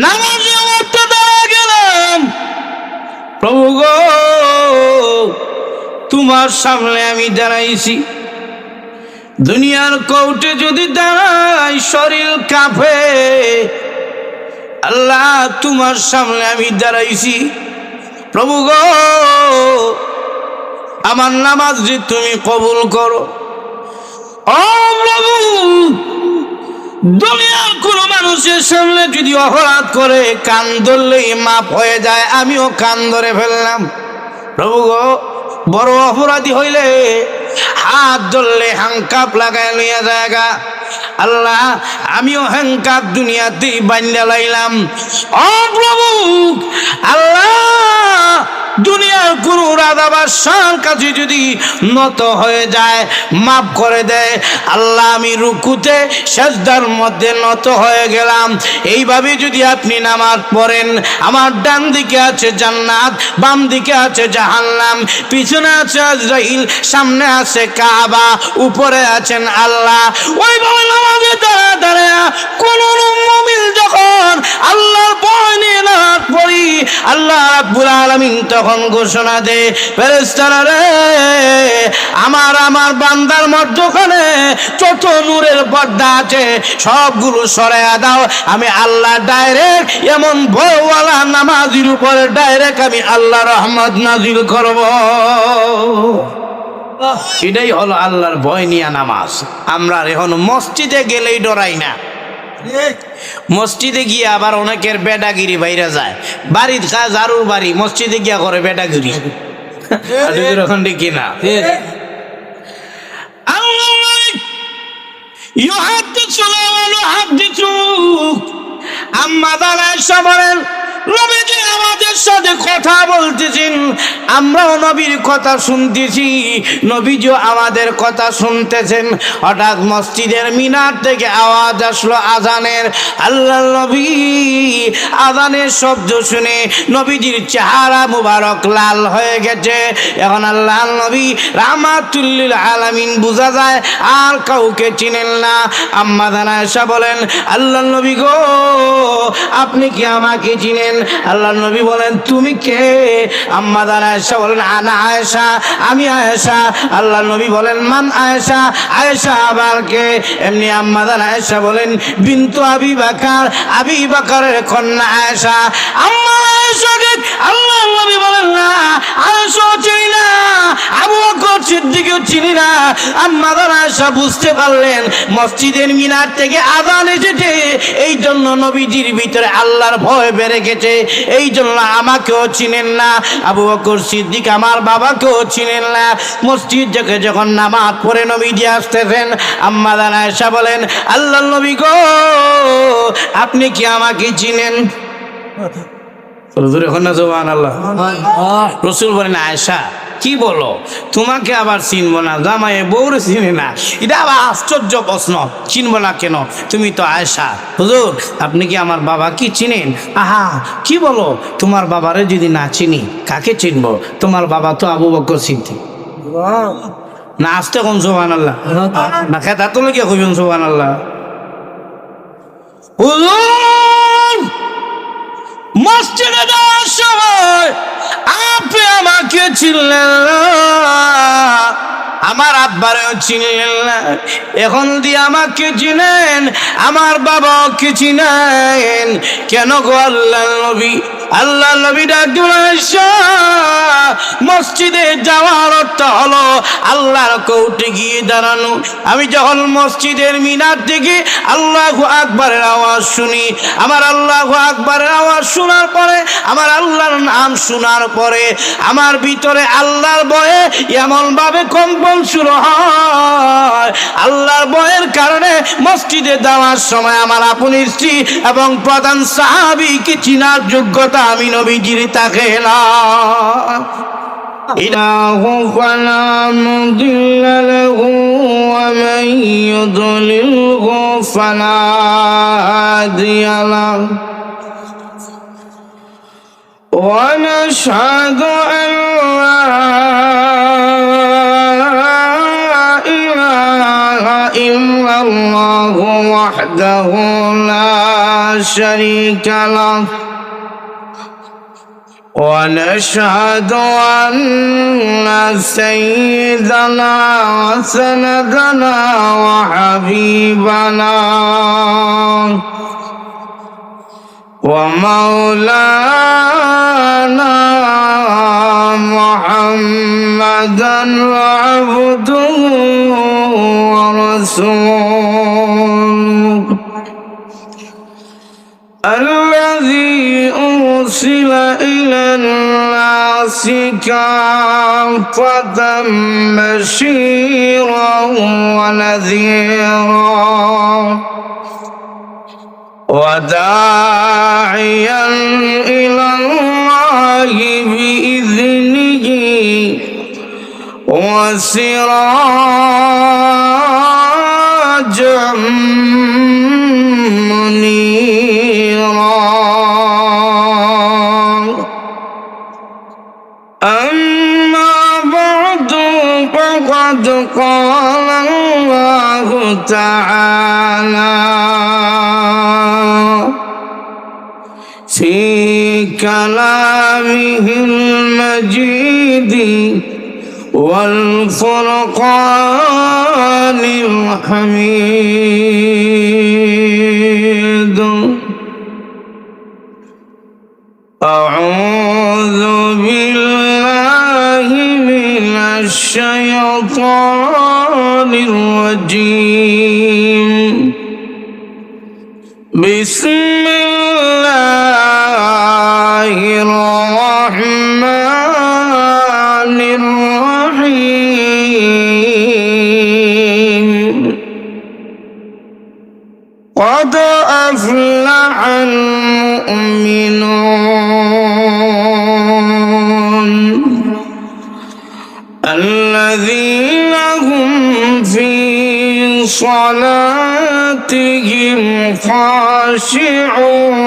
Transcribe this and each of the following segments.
নামাজে অবস্থা দাঁড়া গেলাম, প্রভু গো তোমার সামনে আমি দাঁড়াইছি, দুনিয়ার কোর্টে যদি দাঁড়াই শরীর কাঁপে। আল্লাহ তোমার সামনে আমি দাঁড়াইছি, প্রভু গো আমার নামাজ যে তুমি কবুল করো। ও প্রভু, দুনিয়ার কোন মানুষের সামনে যদি অপরাধ করে কান ধরলেই মাপ হয়ে যায়, আমিও কান ধরে ফেললাম। প্রভু গো বড় অপরাধী হইলে হাত ধরলে হ্যাংকাপ লাগাই লইয়া জায়গা। আল্লাহ আমিও হ্যাংকাপ দুনিয়াতেই বান্ধা লাইলাম। ও প্রভু আল্লাহ, দুনিয়ার কোন রাজা বাদশার কাছে যদি নত হয়ে যায় মাফ করে দেয়, আল্লাহ আমি রুকুতে সিজদার মধ্যে নত হয়ে গেলাম। এইভাবে যদি আপনি নামাজ পড়েন, আমার ডান দিকে আছে জান্নাত, বাম দিকে আছে জাহান্নাম, পিছনে আছে আজরাইল, সামনে আছে কাবা, উপরে আছেন আল্লাহ। ওইভাবে নামাজে দাঁড়া দাঁড়া কোন মুমিন যখন আল্লাহর ভয় নিয়ে নামাজ পড়ি, আল্লাহ রাব্বুল আলামিন তখন ঘোষণা দে, ফেরেশতারা রে আমার বান্দার মধ্যখানে যত নূরের পর্দা আছে সবগুলো সরাইয়া দাও। আমি আল্লাহ ডাইরেক্ট এমন ভয়ওয়ালা নামাজের উপরে ডাইরেক্ট আমি আল্লাহ রহমত নাজিল করব। এটাই হলো আল্লাহর ভয় নিয়া নামাজ। আমরা এখন মসজিদে গেলেই ডরাই না, মসজিদে গিয়ে আবার অনেকের বেটাগিরি বাইরে যায়। বাড়ির কাজ আরো বাড়ি, মসজিদে গিয়া করে বেটাগিরি। এখন দেখি না আম্মা দানা বলেন নবীজি আমাদের সাথে কথা বলতেছেন, আমরাও নবীর কথা শুনতেছি, নবীজিও আমাদের কথা শুনতেছেন। হঠাৎ মসজিদের মিনার থেকে আওয়াজ আসলো আজানের। আল্লাহ নবী আজানের শব্দ শুনে নবীজির চেহারা মুবারক লাল হয়ে গেছে। এখন আল্লাহ নবী রাহমাতুল লিল আলামিন বোঝা যায় আর কাউকে চিনেন না। আম্মা দানা বলেন আল্লাহ নবী গো আপনি কি আমাকে চিনেন? আল্লাহ নবী বলেন তুমি কে? আম্মা দানা আয়েশা বলেন আনা আয়েশা, আমি আয়েশা। আল্লাহ নবী বলেন মান আয়েশা? আয়েশা আবার কে? এমনি আম্মা দানা আয়েশা বলেন বিনতু আবি বকর, আবি বকরের কন্যা আয়েশা। আম্মা আয়েশাকে আল্লাহ নবী বলেন না আয়েশা চিনি না, আবু বকর সিদ্দিকও চিনি না। আম্মা দানা আয়েশা বুঝতে পারলেন মসজিদের মিনার থেকে আযান এসেছে, এই জন্য নবীজির ভিতরে আল্লাহর ভয় বেড়ে গেছে, এই জন্য আমাকেও চিনেন না। আবু বকর সিদ্দিক আমার বাবাকেও চিনেন না। মসজিদ থেকে যখন নামাজ পড়ে নবীজি আসতেছেন, আম্মা দানা আয়েশা বলেন আল্লাহর নবী গো আপনি কি আমাকে চিনেন? রাসূল বলেন আয়েশা কি বলো, তোমাকে আবার চিনবো না? জামাই বউরে চিনে না, এটা আবার আশ্চর্য প্রশ্ন। চিনবো না কেন? তুমি তো আয়েশা। হুজুর আপনি কি আমার বাবা কি চিনেন? আহা কি বলো, তোমার বাবারে যদি না চিনি কাকে চিনবো? তোমার বাবা তো আবু বকর সিদ্দিক। না আসতে কোন সুবহানাল্লাহ না খেতা তুমি কে কইবেন সুবহানাল্লাহ। হুজুর মসজিদে যাওয়ার সময় আপনি আমাকে চিনলেন না, আমার আব্বারেও চিনলেন না, এখন দিয়ে আমাকে চিনেন, আমার বাবাও কি চিনেন কেন গো? আল্লাহ নবী আল্লাহ নবী মসজিদে যাওয়ার অর্থ হলো আল্লাহর কোর্টে গিয়ে দাঁড়ানো। আমি যখন মসজিদের মিনার থেকে আল্লাহু আকবারের আওয়াজ শুনি, আমার আল্লাহু আকবারের আওয়াজ শোনার পরে, আমার আল্লাহর নাম শোনার পরে আমার ভিতরে আল্লাহর ভয়ে এমন ভাবে কম্পন শুরু হয়, আল্লাহর ভয়ের কারণে মসজিদে যাওয়ার সময় আমার আপন স্ত্রী এবং প্রধান সাহাবীকে চিনার যোগ্যতা আমি নবীজির থাকে না। ইলাহু ফালা মুদিল্লা লাহু ওয়া মান ইউদ্লিলহু ফালা হাদিয়া লাহু ওয়া নাশহাদু আন লা ইলাহা ইল্লাল্লাহ الله وحده لا شريك له ونشهد أن سيدنا وسندنا وحبيبنا ومولانا محمدا عبده ورسوله الذي أرسل إلى الناس كافة بشيرا ونذيرا وداعيا إلى الله بإذنه وسراجا منيرا أما بعد فقد قال الله تعالى في كلامه المجيد والفرقان الحميد أعوذ بالله من الشيطان الرجيم بسم الله الرحمن الرحيم قد أفلح المؤمنون الذين هم في صلاتهم خاشعون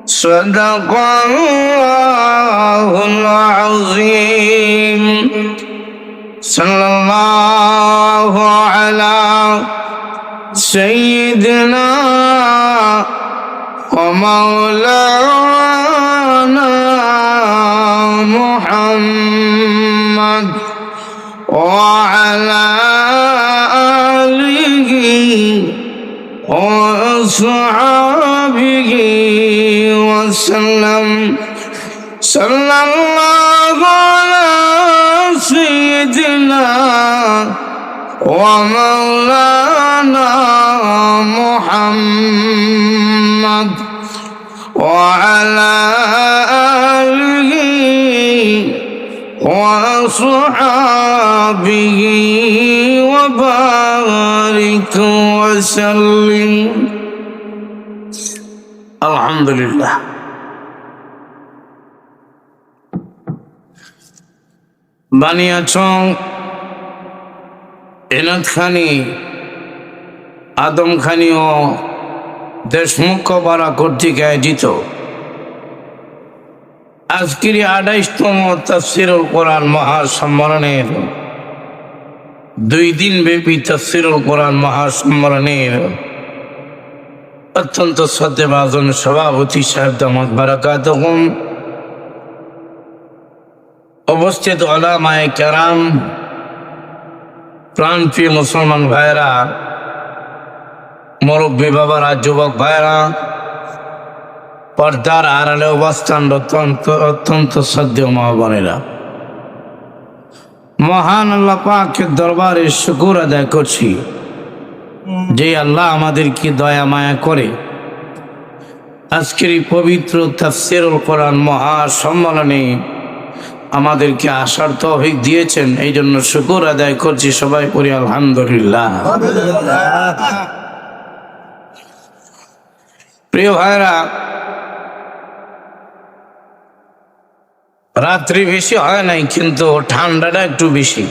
صدق الله العظيم صلى الله على سيدنا ومولانا محمد وعلى آله وأصحابه وسلم صلى الله على سيدنا ومولانا محمد وعلى آله وأصحابه وبارك وسلم الحمد لله বানিয়াছ এনাদ খানি আদম খানি ও দেশমুখ পাড়া কর্তৃক আয়োজিত আজকের 28তম তাফসীরুল কোরআন মহাসম্মেলনের 2 দিন ব্যাপী তাফসীরুল কোরআন মহাসম্মেলনের অত্যন্ত শ্রদ্ধেভাজন সভাপতি সাহেব দামাত বারাকাতুহুম, উপস্থিত উলামায়ে কেরাম, প্রাণপ্রিয় মুসলমান ভাইরা, মুরব্বী বাবারা, যুবক ভাইরা, পর্দার আড়ালে অবস্থানরত অত্যন্ত শ্রদ্ধেয় মা বোনেরা, মহান আল্লাহ পাকের দরবারে শুকর আদায় করছি যে আল্লাহ আমাদেরকে দয়া মায়া করে আজকের এই পবিত্র তাফসীরুল কোরআন মহাসম্মেলনে আমাদেরকে আসার তৌফিক দিয়েছেন। এই জন্য শুকর আদায় করছি। সবাই পড়ি আলহামদুলিল্লাহ। প্রিয় ভাইরা, রাত্রি বেশি হয় নাই, কিন্তু ঠান্ডাটা একটু বেশি।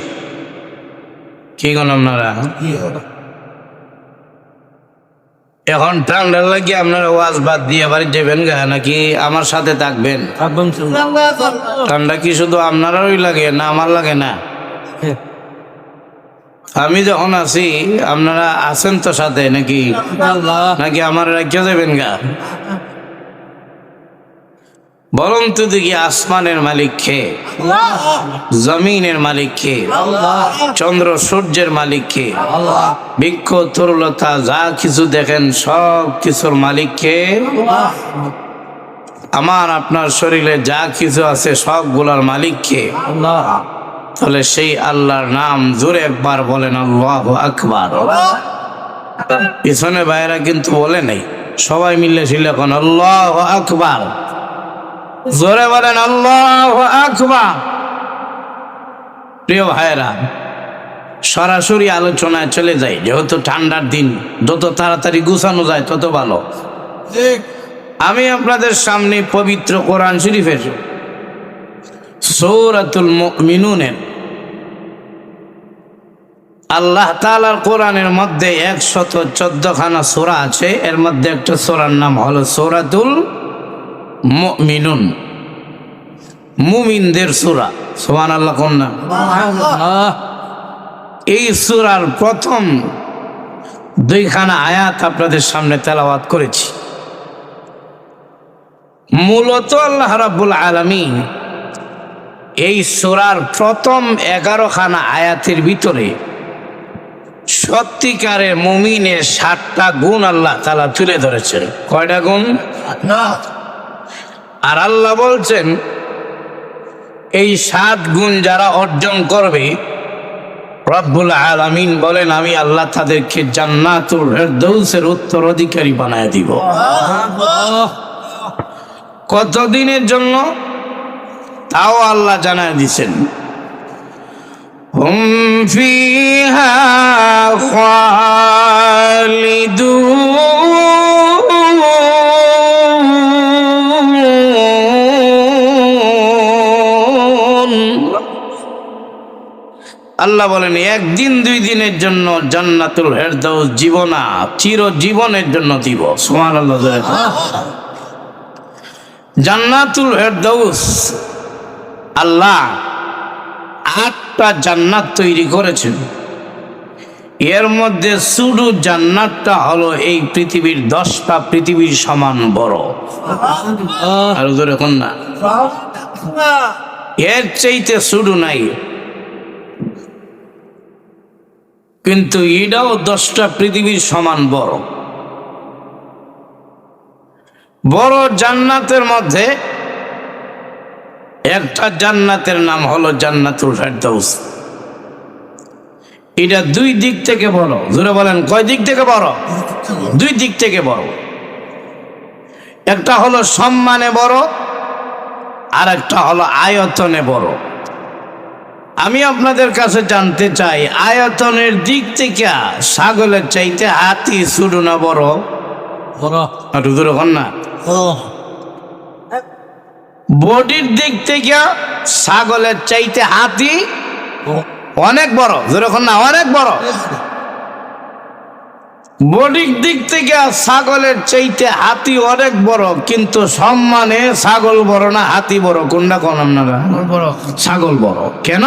কি কোন আপনারা এখন ঠান্ডা লাগে আপনারা ওয়াজ বাদ দিয়ে বাড়ি যাবেন গা, নাকি আমার সাথে থাকবেন? ঠান্ডা কি শুধু আপনারাই লাগে না আমার লাগে না? আমি যখন আছি আপনারা আছেন তো সাথে নাকি নাকি আমার রাজ্য দেবেন গা? বলুন তো দেখি, আসমানের মালিক কে? জমিনের মালিক কে? চন্দ্র সূর্যের মালিক কে? বৃক্ষ তরুলতা যা কিছু দেখেন সব কিছুর মালিক কে? আমার আপনার শরীরে যা কিছু আছে সবগুলার মালিক কে? তাহলে সেই আল্লাহর নাম জোরে একবার বলেন, আল্লাহু আকবার। পিছনে ভাইরা কিন্তু বলে নাই, সবাই মিলে শিলে কোন আল্লাহু আকবার, জোরে বলেন আল্লাহু আকবার। প্রিয় ভাইরা, সরাসরি আলোচনায় চলে যাই, যেহেতু ঠান্ডার দিন, যত তাড়াতাড়ি গুছানো যায় তত ভালো। আমি আপনাদের সামনে পবিত্র কোরআন শরীফের সূরাতুল মুমিনুনের আল্লাহ তাআলার কোরআনের মধ্যে 114 খানা সূরা আছে। এর মধ্যে একটা সূরার নাম হলো সূরাতুল মুমিনুন, মুমিনদের সূরা। সুবহানাল্লাহ কোন না? এই সূরার প্রথম 2 খানা আয়াত আপনাদের সামনে তেলাওয়াত করেছি। মূলত আল্লাহ রাব্বুল আলামিন এই সূরার প্রথম 11 খানা আয়াতের ভিতরে সত্যিকারের মুমিনের 7টা গুণ আল্লাহ তাআলা তুলে ধরেছেন। কয়টা গুণ? আর আল্লাহ বলছেন এই 7 গুণ যারা অর্জন করবে, রব্বুল আলামিন বলেন আমি আল্লাহ তাদেরকে জান্নাতুল ফেরদৌসের উত্তরাধিকারী বানায় দিব। কতদিনের জন্য তাও আল্লাহ জানায় দিছেন। হুম ফিহা খালিদুন। আল্লাহ বলেন 1 দিন 2 দিনের জন্য জান্নাতুল ফেরদৌস জীবনা চিরজীবনের জন্য দিব। সুবহানাল্লাহ। জান্নাতুল ফেরদৌস আল্লাহ 8টা জান্নাত তৈরি করেছেন। এর মধ্যে শুধু জান্নাতটা হলো এই পৃথিবীর 10টা পৃথিবীর সমান বড়। আর ধরে কোন না, এর চাইতে শুধু নাই, কিন্তু এটাও 10টা পৃথিবীর সমান বড়। বড় জান্নাতের মধ্যে একটা জান্নাতের নাম হলো জান্নাতুল ফেরদৌস। এটা 2 দিক থেকে বড়। জোরে বলেন, কয় দিক থেকে বড়? 2 দিক থেকে বড়। একটা হলো সম্মানে বড়, আর একটা হলো আয়তনে বড়। আমি আপনাদের কাছে জানতে চাই, আয়তনের দিক থেকে ছাগলের চাইতে হাতি ছোট না বড়? বড় না? বডির দিক থেকে ছাগলের চাইতে হাতি অনেক বড়। যেরকম না, অনেক বড়। বডির দিক থেকে ছাগলের চাইতে হাতি অনেক বড়, কিন্তু সম্মানে ছাগল বড় না হাতি বড়? কোনটা কোন আপনারা? ছাগল বড়। কেন?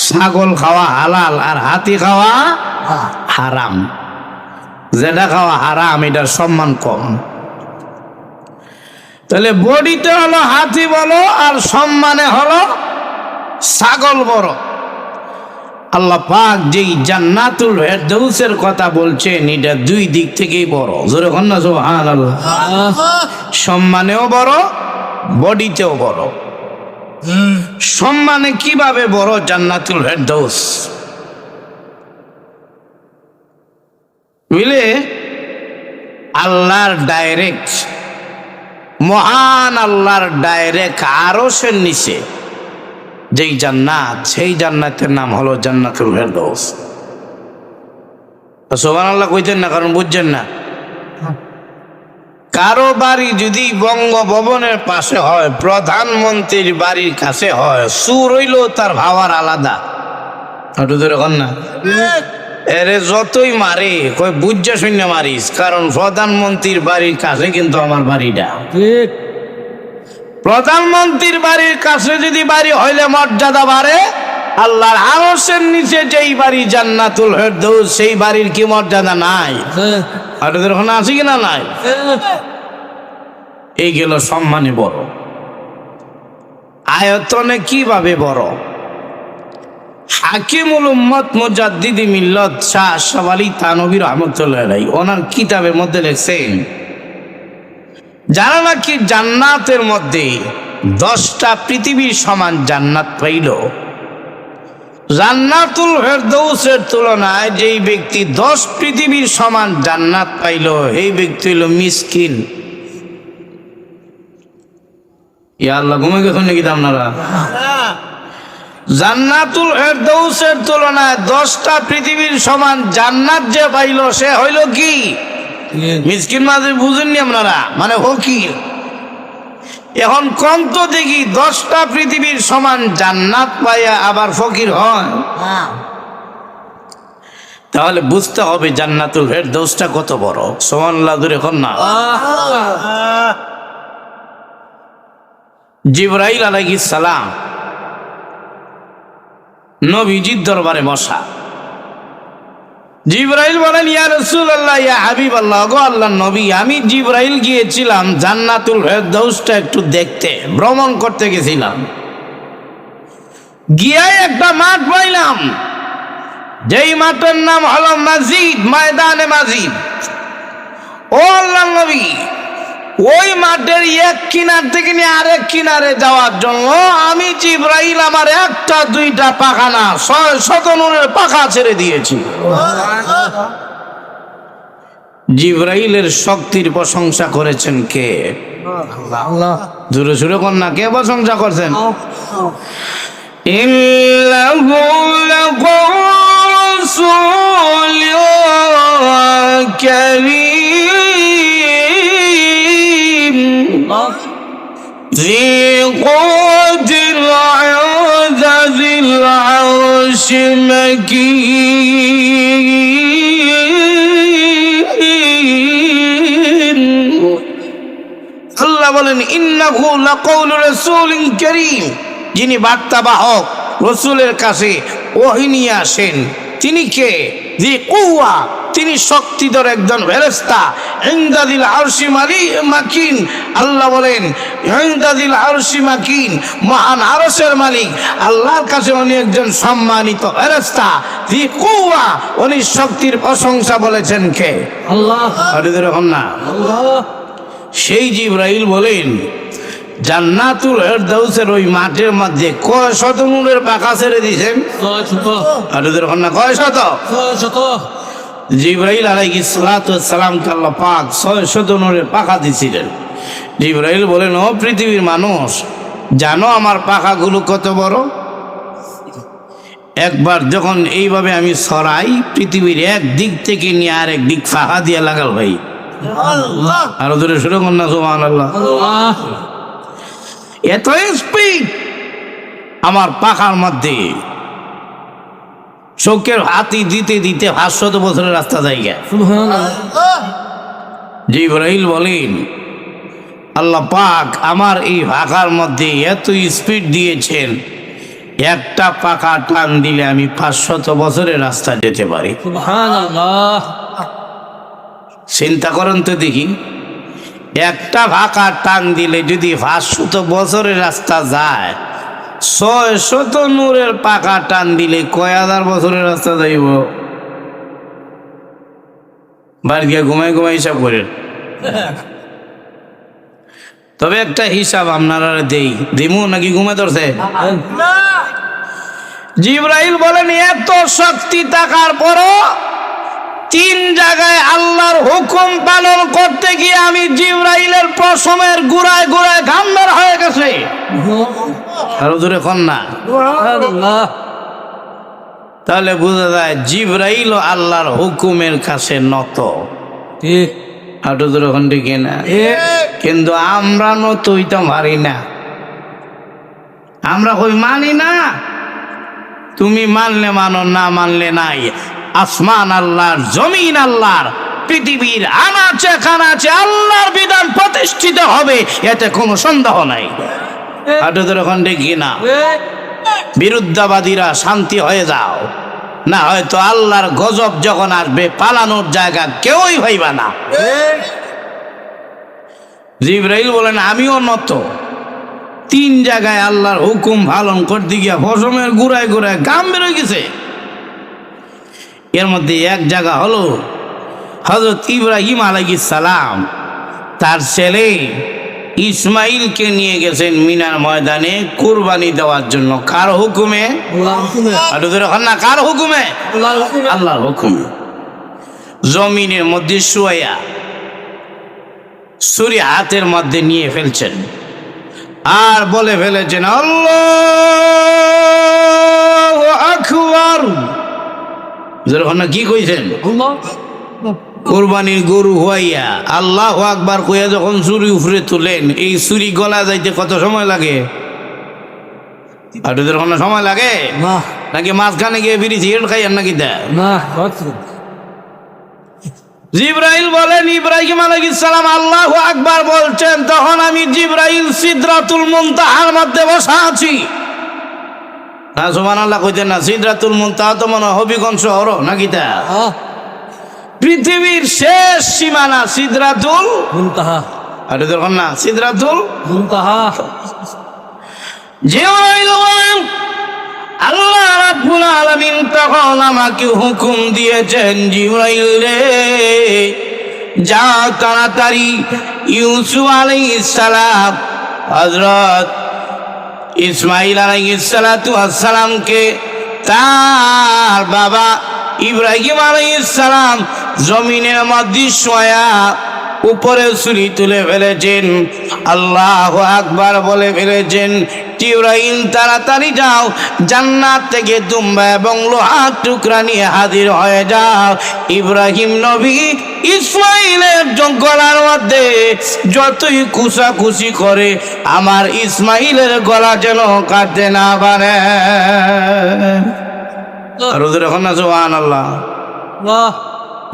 ছাগল খাওয়া হালাল আর হাতি খাওয়া হারাম। যেটা খাওয়া হারাম এটার সম্মান কম। তাহলে বডিতে হলো হাতি বড় আর সম্মানে হলো ছাগল বড়। আল্লাহ পাক যেই জান্নাতুল ফেরদৌসের কথা বলছেন এটা 2 দিক থেকেই বড়। জোরে কোন না সুবহানাল্লাহ। সম্মানেও বড়, বডিতেও বড়। সম্মানে কিভাবে বড় জান্নাতুল ফেরদৌস? বুঝলে, আল্লাহর ডাইরেক্ট, মহান আল্লাহর ডাইরেক্ট আরশের নিচে যেই জান্নাত, সেই জান্নাতের নাম হলো জান্নাতুল ফেরদৌস। সুবহানাল্লাহ কইতেন না, কারণ বুঝছেন না। কারো বাড়ি যদি বঙ্গভবনের পাশে হয়, প্রধানমন্ত্রীর বাড়ির কাছে হয়, সুর হইলেও তার ভাবার আলাদা। না এরে যতই মারে কই বুঝা শূন্য মারিস, কারণ প্রধানমন্ত্রীর বাড়ির কাছে কিন্তু আমার বাড়িটা। প্রধানমন্ত্রীর বাড়ির কাছে যদি বাড়ি হইলে মর্যাদা বাড়ে, আল্লাহর আরশের নিচে যেই বাড়ি জান্নাতুল ফেরদৌস, সেই বাড়ির কি মর্যাদা নাই? আপনাদের ওখানে আছে কিনা? নাই। এই গেল সম্মানে বড়, আয়তনে কিভাবে বড়। হাকিমুল উম্মত মুজাদ্দিদি মিল্লত শাহ আশরাফ আলী থানভী রাহমাতুল্লাহ আলাইহি ওনার কিতাবের মধ্যে লিখছেন, যারা নাকি জান্নাতের মধ্যে 10টা পৃথিবীর সমান জান্নাত পাইল, জান্নাতুল ফেরদৌসের তুলনায় যেই ব্যক্তি 10 পৃথিবীর সমান জান্নাত পাইল, এই ব্যক্তি হইল মিসকিন। ইয়া আল্লাহ, ঘুমে গেছেন নাকি আপনারা? জান্নাতুল ফেরদৌসের তুলনায় 10টা পৃথিবীর সমান জান্নাত যে পাইল, সে হইল কি মিসকিন। মাঝে বুঝেননি আপনারা, মানে ফকির। এখন কোন তো দেখি 10টা পৃথিবীর সমান জান্নাত পাইয়া আবার ফকির হয়? তাহলে বুঝতে হবে জান্নাতুল ফেরদৌসটা কত বড়। সুবহানাল্লাহ, দূরে কোন না। জিবরাইল আলাইহিস সালাম নবীজির দরবারে বসা। জিবরাইল বলেন, ইয়া রাসূলুল্লাহ, ইয়া হাবিবাল্লাহ, গো আল্লাহর নবী, আমি জিবরাইল গিয়েছিলাম জান্নাতুল ফেরদৌসটা একটু দেখতে, ভ্রমণ করতে গেছিলাম। গিয়ে একটা মাঠ পাইলাম, যেই মাঠের নাম হলো মসজিদ, ময়দানে মসজিদ। ও আল্লাহর নবী, ওই মাঠের এক কিনার থেকে নিয়ে আরেক কিনারে যাওয়ার জন্য আমি জিবরাইল আমার 1টা 2টা পাখা না, 600 নূরের পাখা ছেড়ে দিয়েছি। জিবরাইলের শক্তির প্রশংসা করেছেন কে? আল্লাহ। জোরে জোরে কোন না, কে প্রশংসা করছেন? ইন্নাহু লারাসূলুন কারীম ذي قوة عند ذي العرش مكين। আল্লাহ বলেন, ইন্নাহু লাকাউলু রাসূলিন কারীম, যিনি বার্তাবাহক রাসূলের কাছে ওহী নিয়ে আসেন, তিনি কে? জি কুওয়া, তিনি শক্তিধর একজন ফেরেশতা। ইনদাদিল আরশি মাকিন, আল্লাহ বলেন ইনদাদিল আরশি মাকিন, মহান আরশের মালিক আল্লাহর কাছে উনি একজন সম্মানিত ফেরেশতা। জি কুওয়া, উনি শক্তির প্রশংসা বলেছেন কে? আল্লাহ। এরকম না, সেই জিবরাইল বলেন, জান্নাতুল ফেরদৌসের ওই মাঠের মধ্যে কয় শত নূরের পাখা ছেড়ে দিয়েছেন? কয় শত? জিবরাইল আলাইহিস সালাতু ওয়াস সালামকে আল্লাহ পাক 600 নূরের পাখা দিয়েছিলেন। জিবরাইল বলেন, ও পৃথিবীর মানুষ, জানো আমার পাখাগুলো কত বড়? একবার যখন এইভাবে আমি সরাই, পৃথিবীর এক দিক থেকে নিয়ে আরেক দিক পাখা দিয়ে লাগাল ভাই। আরো জোরে শুরু করুন না, সুবহানাল্লাহ। এত স্পিড আমার পাখার মধ্যে, চোখের হাতি দিতে দিতে 500 বছরের রাস্তা জায়গা। জিবরাইল বলেন, আল্লাহ পাক আমার এই পাখার মধ্যে এত স্পিড দিয়েছেন, একটা পাখা টান দিলে আমি 500 বছরের রাস্তা যেতে পারি। সুবহানাল্লাহ। চিন্তা করেন তো দেখি, একটা পাখা টান দিলে যদি 500 বছরের রাস্তা যায়, 600 নূরের পাখা টান দিলে কয় হাজার বছরের রাস্তা যাইব? বাড়ি গিয়ে ঘুমাই ঘুমাই হিসাব করেন। তবে একটা হিসাব আপনারা দিমু নাকি ঘুমে ধরছে? জিবরাইল বলেন, এত শক্তি থাকার পরও 3 জায়গায় আল্লাহর হুকুম পালন করতে গিয়ে আমি জিবরাইলের পশমের গুড়ায় গুড়ায় ঘাম বের হয়ে গেছে। আরো জোরে কোন না। তাহলে বোঝা যায় জিবরাইল আল্লাহর হুকুমের কাছে নত। আরো জোরে কোন ঠিক না? কিন্তু আমরা নত হইতে পারি না। আমরা কই মানি না, তুমি মানলে মানো, না মানলে নাই। আসমান আল্লাহর, জমিন আল্লাহর, পৃথিবীর আনাচে কানাচে আল্লাহর বিধান প্রতিষ্ঠিত হবে, এতে কোনো সন্দেহ নাই। আপনাদের ওখান থেকে না, বিরুদ্ধবাদীরা শান্তি হয়ে যাও, না হয়তো আল্লাহর গজব যখন আসবে পালানোর জায়গা কেউই ভাইবা না। জিবরাইল বলেন আমিও নত, 3 জায়গায় আল্লাহর হুকুম পালন করতে গিয়া ফসমের গুড়ায় গুড়ায় গাম বেরোয় গেছে। এর মধ্যে এক জায়গা হলো হযরত ইব্রাহিম আলাইহিস সালাম তার ছেলে ইসমাইলকে নিয়ে গেছেন মিনার ময়দানে কুরবানি দেওয়ার জন্য। কার হুকুমে? না, কার হুকুমে? আল্লাহর হুকুমে। জমিনের মধ্যে শুয়াইয়া ছুরি হাতের মধ্যে নিয়ে ফেলছেন আর বলে ফেলেছেন আল্লাহু আকবার। যখন কি কইছেন? কোরবানির গরু হইয়া আল্লাহু আকবার কইয়া যখন ছুরি উপরে তুলেন, এই ছুরি গলা যাইতে কত সময় লাগে? আর যখন সময় লাগে নাকি মাঝখানে গিয়ে বিড়ি সিগারেট খাইয়েন নাকি? জিবরাইল বলেন ইব্রাহিম আলাইহিস সালাম আল্লাহু আকবার বলছেন, তখন আমি জিবরাইল সিদরাতুল মুনতাহার মধ্যে বসা আছি। না সুবহানাল্লাহ কইতেন না? সিদরাতুল মুনতাহা তো মনে হবিগঞ্জ শহর নাকি? তা পৃথিবীর শেষ সীমানা সিদরাতুল মুনতাহা। আর দেখুন না, সিদরাতুল মুনতাহা। জিবরাইল বলেন আল্লাহ রাব্বুল আলামিন তখন আমাকে হুকুম দিয়েছেন, জিবরাইল রে যা তাড়াতাড়ি ইউসুফ আলাইহিস সালাম হযরত ইসমাইল আলাইহিস সালাতু ওয়াস সালামকে তার বাবা ইব্রাহিম আলাইহিস সালাম জমিনের মধ্যে শোয়া উপরে ছুরি তুলে ফেলেছেন, আল্লাহু আকবার বলে ফেলেছেন। জিবরাইল তাড়াতাড়ি যাও, জান্নাত থেকে দুম্বা এবং লোহার টুকরা নিয়ে হাজির হয়ে যাও। ইব্রাহিম নবী ইসমাইলের গলার মধ্যে যতই কুচাকুচি করে আমার ইসমাইলের গলা যেন কাটতে না পারে। সুবহানাল্লাহ।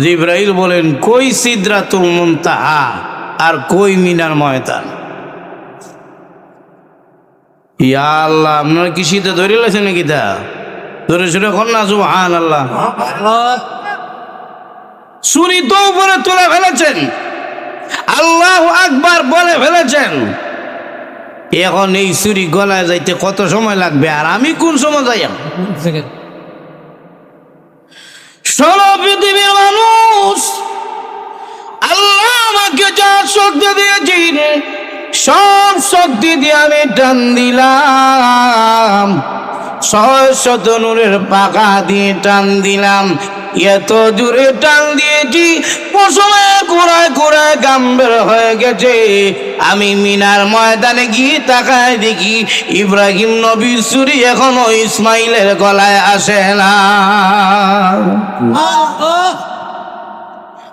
জিবরাইল বলেন কই সিদরাতুল মুনতাহা আর কই মিনার ময়দান? ইয়া আল্লাহ, আপনারা কি শীতে ধরে লেছেন নাকি? তা ধরে শুনে এখন না সুবহানাল্লাহ। ছুরি তো উপরে তুলে ফেলেছেন, আল্লাহু আকবার বলে ফেলেছেন। এখন এই ছুরি গলায় যাইতে কত সময় লাগবে? আর আমি কোন সময় যাই? ষোলো পৃথিবীর মানুষ আল্লাহ আমাকে যা শক্তি দিয়েছেন সব শক্তি দিয়ে আমি টান দিলাম, 600 নূরের পাকা দিয়ে টান দিলাম। এত দূরে টান দিয়েছি পশমে ঘোরায় ঘোরায় গাম বের হয়ে গেছে। আমি মিনার ময়দানে গিয়ে তাকায় দেখি ইব্রাহিম নবীর ছুরি এখনো ইসমাইলের গলায় আসে না।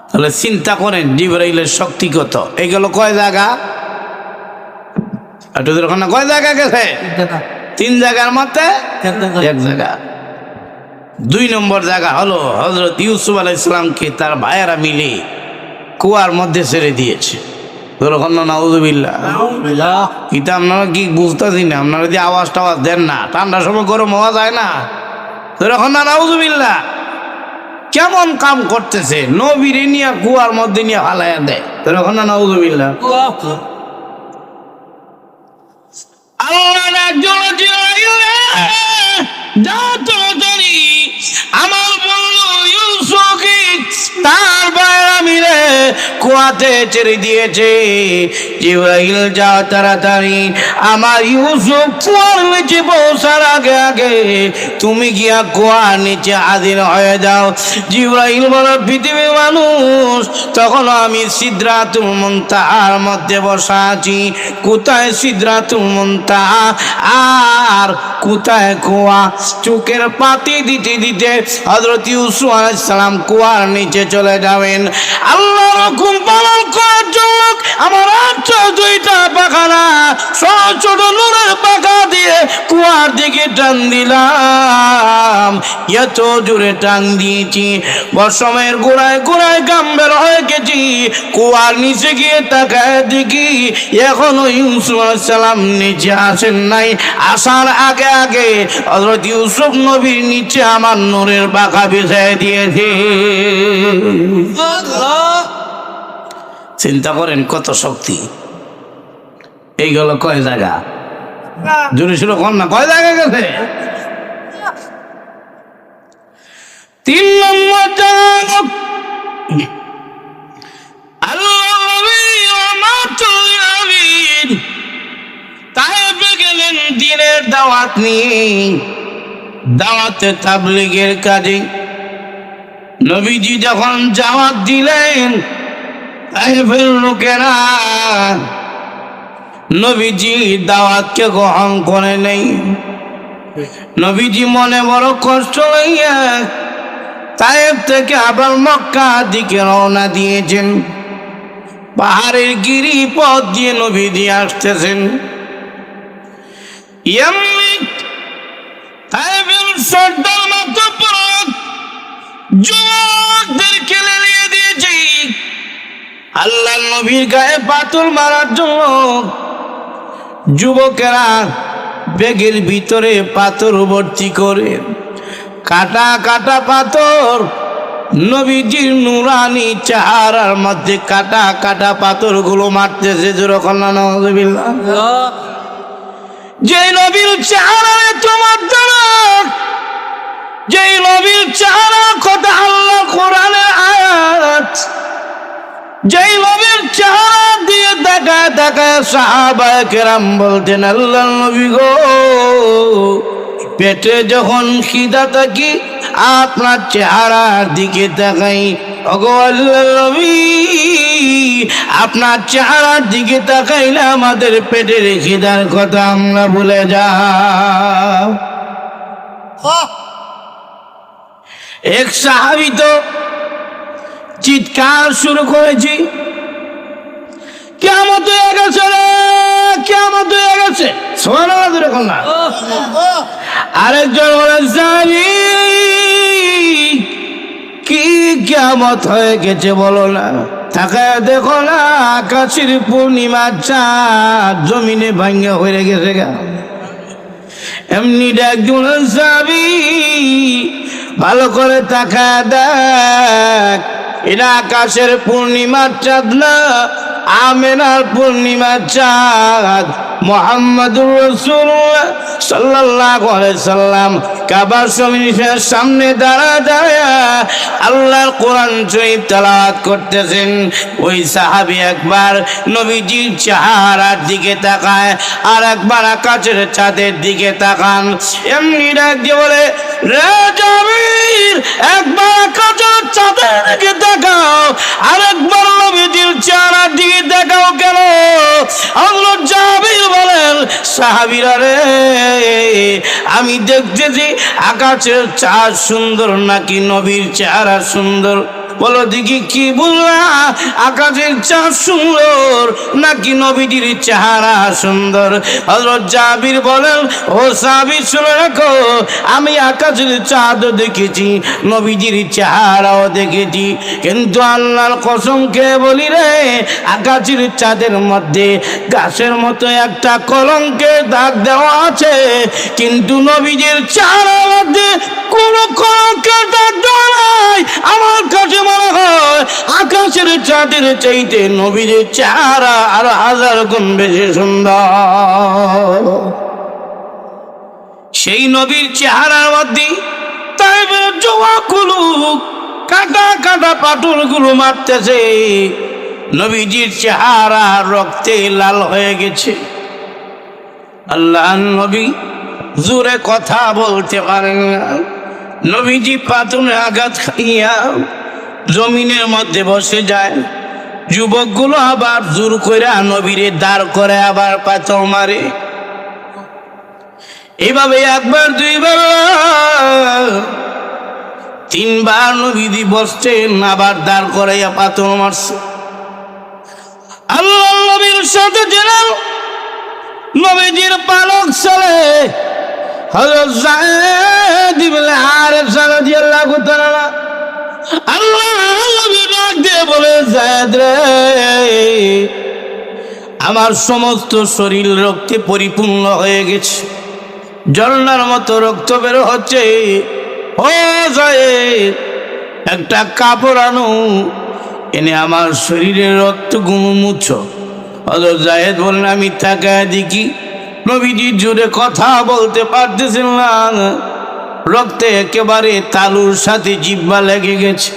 তাহলে চিন্তা করেন জিবরাইলের শক্তি কত। এগুলো কয় জায়গা? কয় জায়গা গেছে? 3 জায়গার মধ্যে 1 জায়গা। 2 নম্বর জায়গা হলো হযরত ইউসুফ আলাইহিস সালামকে তার ভাইয়েরা মিলে কুয়ার মধ্যে ছেড়ে দিয়েছে। নাউযুবিল্লাহ। এটা আপনারা কি বুঝতেছি না? আপনারা যদি আওয়াজ টাওয়াজ দেন না, ঠান্ডার সময় গরম হওয়া যায় না। নাউযুবিল্লাহ। কেমন কাম করতেছে, নবীরে নিয়ে কুয়ার মধ্যে নিয়ে ফালাইয়া দেয়। নাউযুবিল্লাহ। আল্লাহর একজন আমার বন্ধু ইউসুফকে তার ভাইরা মিলে কুয়াতে ছেড়ে দিয়েছে। জিবরাইল যাও তাড়াতাড়ি, আমার ইউসুফ কুয়ার নিচে পৌঁছার আগে আগে তুমি গিয়া কুয়ার নিচে হাজির হয়ে যাও। জিবরাইল বলে পৃথিবীর মানুষ তখন আমি সিদরাতুল মুনতাহার মধ্যে বসা আছি। কোথায় সিদরাতুল মুনতাহা আর কোথায় কুয়া? চোখের পাতি দিতে দিতে হযরত ইউসুফ আলাইহিস সালাম কুয়ার নিচে চলে যাবেন। আল্লাহর হুকুম পালন করার জন্য আমার 8 দুইটা পাখা না, ছোট নূরের পাখা দিয়ে কুয়ার দিকে টান দিলাম। এত জোরে টান দিয়েছি বর্ষমের গোড়ায় গোড়ায় গাম বের হয়ে গেছি। কুয়ার নিচে গিয়ে তাকায় দেখি এখনো ইউসুফ আলাইহিস সালাম নিচে আসেন নাই। আসার আগে আগে হযরত ইউসুফ নবীর নিচে আমার নূরের পাখা বিছায় দিয়েছে। চিন্তা করেন কত শক্তি। এইগুলো কয় জায়গা জোরে ছিল কন না, কয় জায়গা গেছে? 3 নম্বর জায়গা গেলেন দিনের দাওয়াত নিয়ে, দাওয়াতে তাবলীগের কাজে। নবীজি যখন দাওয়াত দিলেন তাইফের লোকেরা নবীজি দাওয়াতকে গ্রহণ করে নেই। নবীজি মনে বড় কষ্ট লইয়া তাইফ থেকে আবার মক্কা দিকে রওনা দিয়েছেন। পাহাড়ের গিরিপথ দিয়ে নবীজি আসতেছেন। এমনি তাইফের সর্দার মাতব্বর যুবকদেরকে লেলিয়ে দিয়েছে আল্লাহ নবীর গায়ে পাথর মারার জন্য। যুবকেরা ব্যাগের ভিতরে পাথর ভর্তি করে কাটা কাটা পাথর নবীজির নুরানি চেহারার মধ্যে কাটা কাটা পাথর গুলো মারতেছে। যেরকম নাউযুবিল্লাহ। যে নবীর চেহারা তোমার দ্বারা, যে নবীর চেহারা কথা আল্লাহ কোরআনের আয়াত, যেই নবীর চেহারা দিয়ে তাকায় তাকায় সাহাবায়ে কেরাম বলতেন আল্লাহর নবী গো, পেটে যখন খিদা থাকি আপনার চেহারার দিকে তাকাই। ওগো আল্লাহর নবী, আপনার চেহারার দিকে তাকাইলে আমাদের পেটের খিদার কথা আমরা ভুলে যাও। এক সাহাবী তো চিৎকার শুরু করেছি, কিয়ামত হয়ে গেছে রে, কিয়ামত হয়ে গেছে। সুবহানাল্লাহ এরকম না। আরেকজন বলেন জানি কি কিয়ামত হয়ে গেছে বলো না, তাকায় দেখো না আকাশের পূর্ণিমার চাঁদ জমিনে ভাঙ্গা হয়ে গেছে গা। এমনি একজন যাবি ভালো করে তাকায় দেখ, এটা আকাশের পূর্ণিমার চাঁদ না, আমেনার পূর্ণিমার চাঁদ। মুহাম্মাদুর রাসূলুল্লাহ সাল্লাল্লাহু আলাইহি সাল্লাম কাবার শরীফের সামনে দাঁড়ায় আল্লাহর কোরআন শরীফ তেলাওয়াত করতেছেন। ওই সাহাবী একবার নবীজির চেহারার দিকে তাকায়, আর একবার আকাশের চাঁদের দিকে তাকান। এমনি ডাক দিয়ে বলে, রে জাবির, একবার আকাশের চাঁদের দিকে তাকাও, আর একবার নবীজির চেহারার দিকে তাকাও কেন? হযরত জাবির বলেন, সাহাবীরা রে, আমি দেখতেছি আকাশের চাঁদ সুন্দর নাকি নবীর চেহারা সুন্দর? বলো দেখি কি বললা, আকাশের চাঁদ সুন্দর নাকি নবীজির চেহারা সুন্দর? হযরত জাবির বলেন, ও সাহাবী শুনে রাখো, আমি আকাশের চাঁদও দেখেছি, নবীজির চেহারাও দেখেছি, কিন্তু আল্লাহর কসম খেয়ে বলি রে, আকাশের চাঁদের মধ্যে গাছের মতো একটা কলঙ্কের দাগ দেওয়া আছে, কিন্তু নবীজির চেহারার মধ্যে কোনো কলঙ্কের দাগ দেওয়া নাই। আমার কাছে মনে হয় আকাশের চাঁদের চাইতে নবীর চেহারা আরো 1000 গুণ বেশি সুন্দর। সেই নবীর চেহারার মধ্যে তাইফের যুবকগুলো কাটা কাটা পাথরগুলো মারতেছে। নবীজির চেহারা রক্তে লাল হয়ে গেছে। আল্লাহর নবী জোরে কথা বলতে পারেন না। নবীজি পাথরে আঘাত খাইয়া জমিনের মধ্যে বসে যায়। যুবকগুলো আবার জোর করে নবীরে দাঁড় করে আবার পাথর মারে। এভাবে একবার, দুইবার, 3বার নবীজি বসছেন, আবার দাঁড় করাইয়া পাথর মারছে। আল্লাহ নবীর নবীজির সাথে ছিলেন নবীজির পালক ছেলে হযরত যায়েদ ইবনে হারেসা রাদিয়াল্লাহু তাআলা। আল্লাহ নবী ডাক দিয়ে বলে, যায়েদ রে, আমার সমস্ত শরীর রক্তে পরিপূর্ণ হয়ে গেছে, ঝর্ণার মতো রক্ত বের হচ্ছে। ও যায়েদ, একটা কাপড় আনো, এনে আমার শরীরের রক্তগুলো মুছো। হযরত যায়েদ বললেন, আমি তাকায় দেখি নবীজি জোরে কথা বলতে পারতেছেন না, রক্তে একেবারে তালুর সাথে জিহ্বা লেগে গেছে।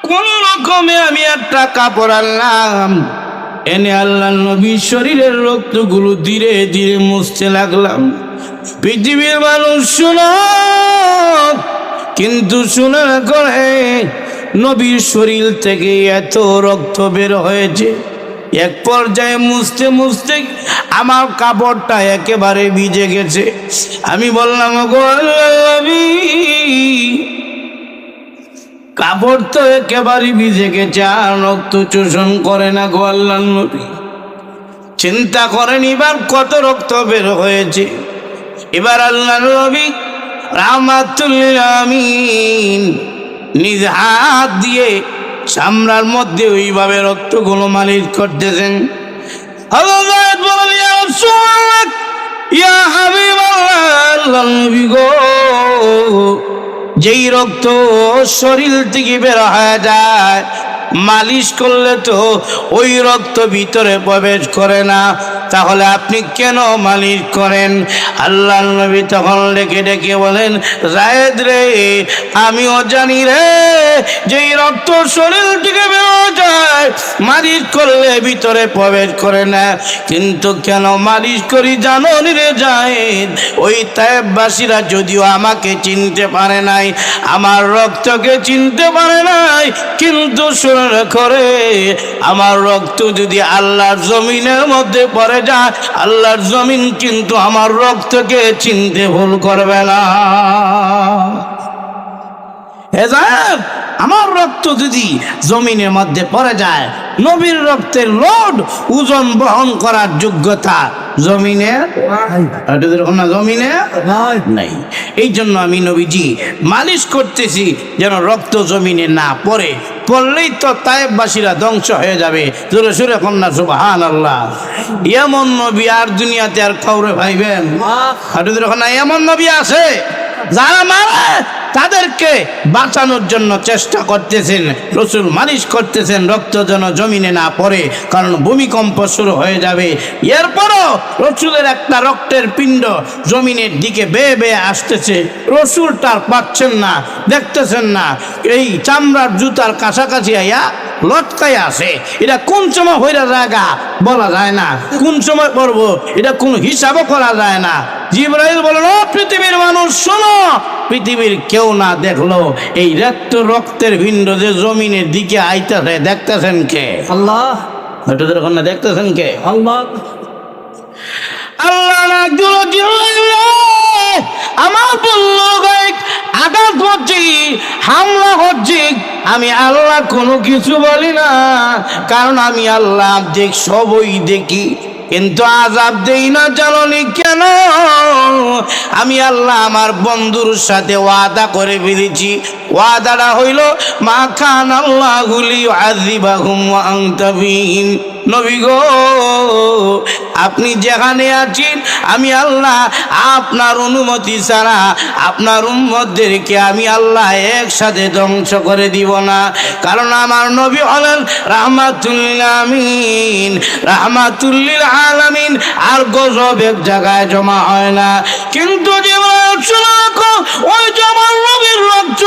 কোন রকমে আমি একটা কাপড় আনলাম, এনে আল্লাহ নবীর শরীরের রক্তগুলো ধীরে ধীরে মুছতে লাগলাম। পৃথিবীর মানুষ শুনো, কিন্তু শোনার করে নবীর শরীর থেকে এত রক্ত বের হয়েছে, এক পর্যায়ে মুছতে মুছতে আমার কাপড়টা একেবারে ভিজে গেছে। আমি বললাম, গো নবী, কাপড় তো একেবারে ভিজে গেছে, আর রক্ত শোষণ করে না গো আল্লাহর নবী। চিন্তা করেন এবার কত রক্ত বের হয়েছে। এবার আল্লাহর নবী রাহমাতুল লিল আলামিন নিজ হাত দিয়ে চামড়ার মধ্যে ওইভাবে রক্তগুলো মালিশ করতেছেন। হযরত বলেন, ইয়া রাসূলুল্লাহ, ইয়া হাবিবাল্লাহ, আল্লাহর নবী গো, যেই রক্ত শরীর থেকে বের হয়ে যায়, মালিশ করলে তো ওই রক্ত ভিতরে প্রবেশ করে না, তাহলে আপনি কেন মালিশ করেন? আল্লাহর নবী তখন ডেকে ডেকে বলেন, যায়েদ রে, আমিও জানি রে, যেই রক্ত শরীর থেকে বের যায়, মালিশ করলে ভিতরে প্রবেশ করে না, কিন্তু কেন মালিশ করি জানো রে যায়েদ? ওই তায়েববাসীরা যদিও আমাকে চিনতে পারে নাই, আমার রক্তকে চিনতে পারে নাই, কিন্তু করে আমার রক্ত যদি আল্লাহর জমিনের মধ্যে পড়ে যায়, আল্লাহর জমিন কিন্তু আমার রক্তকে চিনতে ভুল করবে না। আমার রক্ত যদি জমিনের মধ্যে পড়ে যায়, নবীর রক্তের লোড ওজন বহন করার যোগ্যতা জমিনের নাই। এই জন্য আমি নবীজি মালিশ করতেছি যেন রক্ত জমিনে না পড়ে, পড়লেই তো তায়েববাসীরা ধ্বংস হয়ে যাবে। জোরে সুরে কন্যা সুবহানাল্লাহ। এমন নবী আর দুনিয়াতে আর কাউরে ভাইবেন? এমন নবী আছে যারা মারে তাদেরকে বাঁচানোর জন্য চেষ্টা করতেছেন, রাসূল মালিশ করতেছেন রক্ত যেন জমিনে না পড়ে, কারণ ভূমিকম্প শুরু হয়ে যাবে। এরপরও রাসূলের একটা রক্তের পিণ্ড জমিনের দিকে বেয়ে বেয়ে আসতেছে, রাসূল তার পাচ্ছেন না, দেখতেছেন না, এই চামড়ার জুতার কাছাকাছি আইয়া লটকাই আছে। এটা কোন সময় হইরা জায়গা বলা যায় না, কোন সময় পড়বো এটা কোন হিসাবও করা যায় না। জিবরাইল বলেন, ও পৃথিবীর মানুষ শোনো, পৃথিবীর কেউ না দেখলো এই রক্তের ভিন্ড যে জমিনের দিকে আইতেছে, দেখতেছেন কে? আল্লাহ। দেখতেছেন কে? আল্লাহ। আল্লাহ আমার আঘাত হচ্ছে, হামলা হচ্ছে, আমি আল্লাহ কোনো কিছু বলি না, কারণ আমি আল্লাহ দেখ সবই দেখি, কিন্তু আযাব দেই না। জানি কেন? আমি আল্লাহ আমার বন্ধুর সাথে ওয়াদা করে ফেলেছি। ওয়াদাটা হইল, মা খান আল্লাহু লিউআযিবাহুম ওয়া আনতা ফীহিম। নবী গো, আপনি যেখানে আছেন, আমি আল্লাহ আপনার অনুমতি ছাড়া আপনার উম্মতদেরকে আমি আল্লাহ একসাথে ধ্বংস করে দিব না, কারণ আমার নবী হলেন রাহমাতুল লিল আলামিন। রাহমাতুল লিল আলামিন আর গজব এক জায়গায় জমা হয় না। কিন্তু ওই যে আমার নবীর রক্ত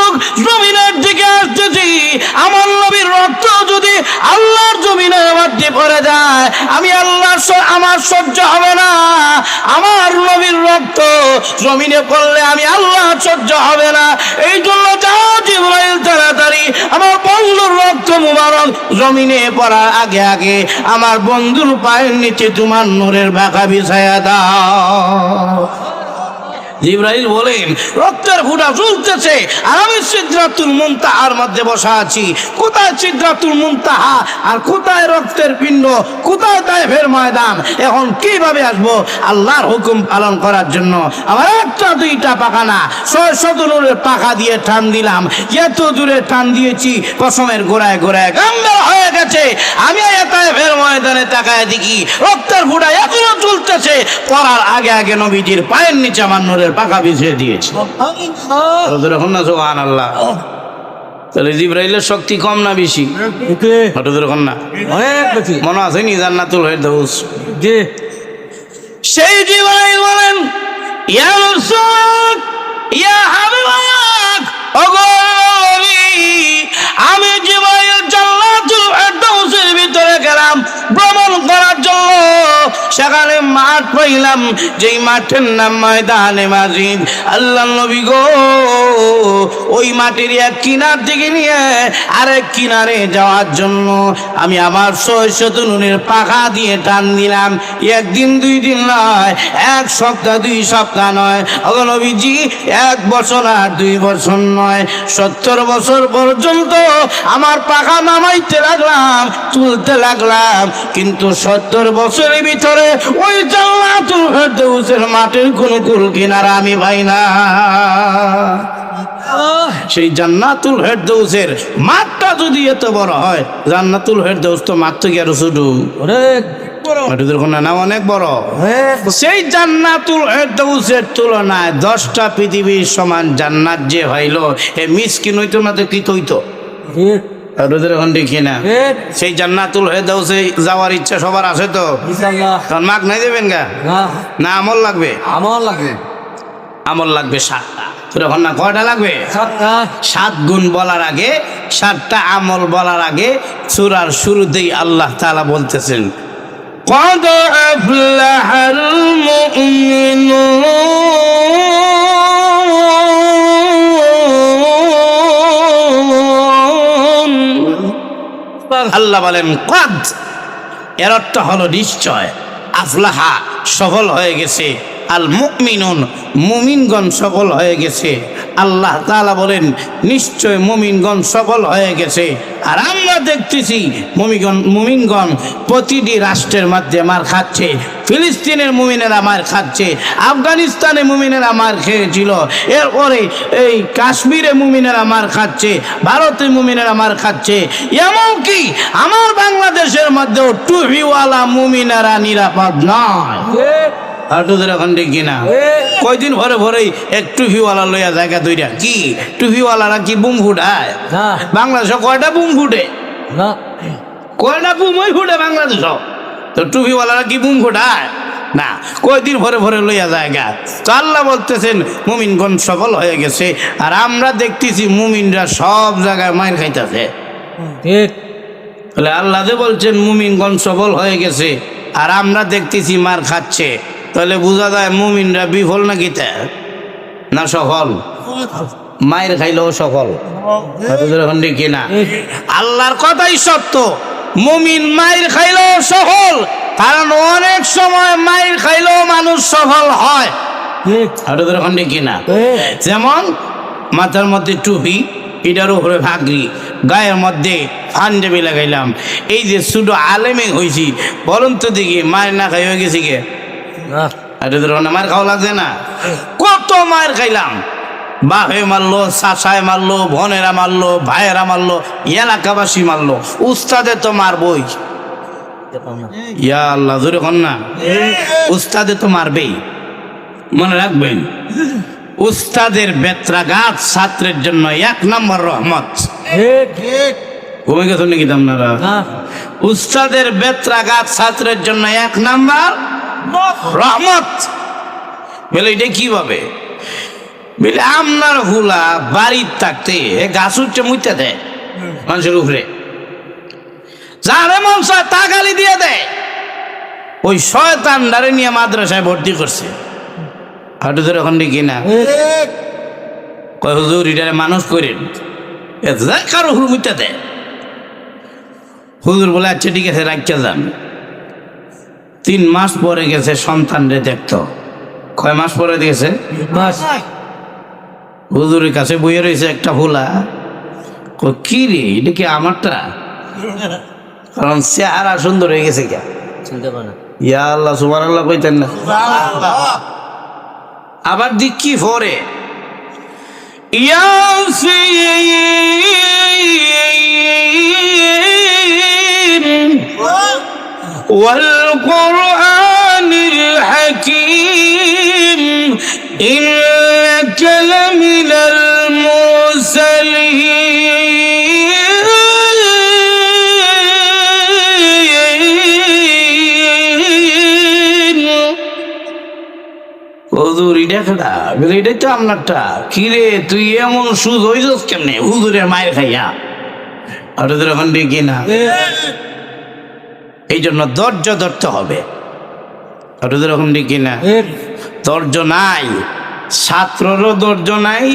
জমিনের দিকে আসতেছি, আমার নবীর রক্ত যদি আল্লাহর জমিনের মধ্যে পড়ে যায়, আমি আল্লাহ আমার সহ্য হবে না। আমার নবীর রক্ত জমিনে পড়লে আমি আল্লাহ সহ্য হবে না। এই জন্য যাও জিবরাইল, তাড়াতাড়ি আমার বন্ধুর রক্ত মুবারক জমিনে পড়ার আগে আগে আমার বন্ধুর পায়ের নিচে তোমার নূরের বাঁকা বিছায়া দাও। জিবরাইল বলেন রক্তের ফুটা ঝুলতেছে আর আমি সিদরাতুল মুনতাহার মধ্যে বসা আছি। কোথায় সিদরাতুল মুনতাহা আর কোথায় রক্তের পিণ্ড, কোথায় তায়েফের ময়দান? এখন কিভাবে আসবো আল্লাহর হুকুম পালন করার জন্য? আমার একটা দুইটা পাখা না, 600 নূরের পাখা দিয়ে টান দিলাম। এত দূরে টান দিয়েছি কসমের গোড়ায় গোড়ায় গাম্বের হয়ে গেছে। আমি তায়েফের ময়দানে তাকায় দেখি রক্তের ফুটা এখনো চলতেছে। পড়ার আগে আগে নবীজির পায়ের নিচে আমার নূরের পাখা বিছিয়ে দিয়েছে। এখন না সুবহানাল্লাহ। তাহলে জিবরাইলের শক্তি কম না বেশি? না অনেক বেশি। মনে আছে নি জান্নাতুল ফেরদৌস? জি। সেই জিবরাইল বলেন ইয়া রাসূল ইয়া হাবিবাক, ওগো আমি জিবরাইল জান্নাতুল ফেরদৌসের ভিতরে গেলাম ভ্রমণ করার জন্য। সেখানে মাঠ পাইলাম, যেই মাঠের নাম ময়দানে মাজিদ। আল্লাহ নবী গো, ওই মাটির এক কিনার থেকে নিয়ে আরেক কিনারে যাওয়ার জন্য আমি আমার 600 নূরের পাখা দিয়ে টান দিলাম। একদিন 2 দিন নয়, 1 সপ্তাহ 2 সপ্তাহ নয়, ওগো নবীজি 1 বছর আর 2 বছর নয়, 70 বছর পর্যন্ত আমার পাখা নামাইতে লাগলাম, তুলতে লাগলাম। কিন্তু 70 বছরের ভিতরে ওই জান্নাতুল ফেরদৌসের মাটির কোন কুল কিনারা আমি পাই না। সেই জান্নাতুল ফেরদৌসের মাঠটা যদি এত বড় হয়, জান্নাতুল ফেরদৌস তো মাঠ থেকে আরো ছোট, অনেক বড়। না অনেক বড়। সেই জান্নাতুল ফেরদৌসের তুলনায় 10টা পৃথিবীর সমান জান্নাত যে হইলো, এ মিসকিন হইতো না তো কি হইতো? এখন দেখি না। সেই জান্নাতুল ফেরদৌসে যাওয়ার ইচ্ছা সবার আছে তো? তখন মাগ নাই দেবেন গা না আমল লাগবে? আমল লাগবে। আমল লাগবে 7টা। তখন না কয়টা লাগবে? 7 গুণ বলার আগে, 7টা আমল বলার আগে সূরার শুরুতেই আল্লাহ তাআলা বলতেছেন قد أفلح المؤمنون। আল্লাহ বলেন কদ, এর অর্থ হলো নিশ্চয়, আফলাহা সফল হয়ে গেছে, আল মুমিনুন মুমিনগণ সফল হয়ে গেছে। আল্লাহ তাআলা বলেন নিশ্চয় মুমিনগণ সফল হয়ে গেছে। আর আমরা দেখতেছি মুমিনগণ প্রতিটি রাষ্ট্রের মধ্যে মার খাচ্ছে। ফিলিস্তিনের মুমিনেরা মার খাচ্ছে, আফগানিস্তানে মুমিনেরা মার খেয়েছিল, এরপরে এই কাশ্মীরে মুমিনেরা মার খাচ্ছে, ভারতে মুমিনেরা মার খাচ্ছে, এমনকি আমার বাংলাদেশের মধ্যেও টুপিওয়ালা মুমিনেরা নিরাপদ নয়। কয়দিন ভরে ভরে এক টুপিওয়ালা লইয়া জায়গা তৈরি। কি টুপিওয়ালারা কি বুম ফুটায়? বাংলাদেশ কয়টা বুম ফুটে? কয়টা বুম ওই ফুটে বাংলাদেশ? তো টুপিওয়ালারা কি বুম ফুটায়? না, কয়দিন ভরে ভরে লইয়া জায়গা। তো আল্লাহ বলতেছেন মুমিনগণ সফল হয়ে গেছে। আর আমরা দেখতেছি মুমিনরা সব জায়গায় মাইর খাইতেছে। তাহলে আল্লাহ যে বলছেন মুমিনগণ সফল হয়ে গেছে আর আমরা দেখতেছি মার খাচ্ছে, তাহলে বোঝা যায় মুমিনরা বিফল নাকি না সফল? মায়ের খাইলেও সফল কিনা? আল্লাহর কথাই সত্য, মুমিন মায়ের খাইলেও সফল। কারণ অনেক সময় মায়ের খাইলেও মানুষ সফল হয় কিনা? যেমন মাথার মধ্যে টুপি, এটার উপরে ভাগরি, গায়ের মধ্যে পাঞ্জাবি লাগাইলাম, এই যে শুধু আলেমে হয়েছি, বলুন তো দেখি মায়ের না খাই হয়ে গেছি গে? মায়ের খাওয়া লাগছে না? কত মায়ের খাইলাম, বাপে মারলো, চাষায় মারলো, বোনেরা মারলো, ভাইয়েরা মারলো, এলাকাবাসী মারলো, উস্তাদে তো মারবই। ইয়া আল্লাহ, জোরে কন না, উস্তাদে তো মারবেই। মনে রাখবেন, উস্তাদের বেত্রাঘাত ছাত্রের জন্য 1 নম্বর রহমত। ভূমিকা শুনে গেতাম না? উস্তাদের বেত্রাঘাত ছাত্রের জন্য 1 নম্বর রহমত। বলে এটা কিভাবে? বলে আপনার হুলা বাড়ির থাকতে গাছ উঠছে মুইতে দেয় মানুষের উপরে, যারে মন চায় তা গালি দিয়ে দেয়। ওই শয়তানদারে নিয়ে মাদ্রাসায় ভর্তি করছে। হাঁটু ধরে এখন দেখি না, কয় হুজুর এটারে মানুষ করেন, কারো হুল মুইতে দেয়। হুজুর বলে আচ্ছা ঠিক আছে রাখতে যান। 3 মাস পরে গেছে, সন্তান রে দেখতো, কয় মাস পরে দিয়েছে? মাস হুজুরের কাছে বইয়ে রয়েছে একটা ফুলা। কি রে, এটা কি আমারটা? কারণ চেহারা সুন্দর হয়ে গেছে কে, চিনতে পারে না। ইয়া আল্লাহ সুবহানাল্লাহ কইতেন না। আবার দিক কি পরে ইয়াসিন ওয়াল কুরআনিল হাকীম ইন্নাকা লামিনাল মুরসালিন। হুজুর এটা খেলা বলে, এটাই তো আপনারটা। কিরে তুই এমন সুদ হইছস কেমনে হুজুরের মায়ের খাইয়া? আর ওদের এখন ডেকে না, এই জন্য ধৈর্য ধরতে হবে। আর ওদের এখন ডেকে না, ধৈর্য নাই, ছাত্ররও ধৈর্য নাই,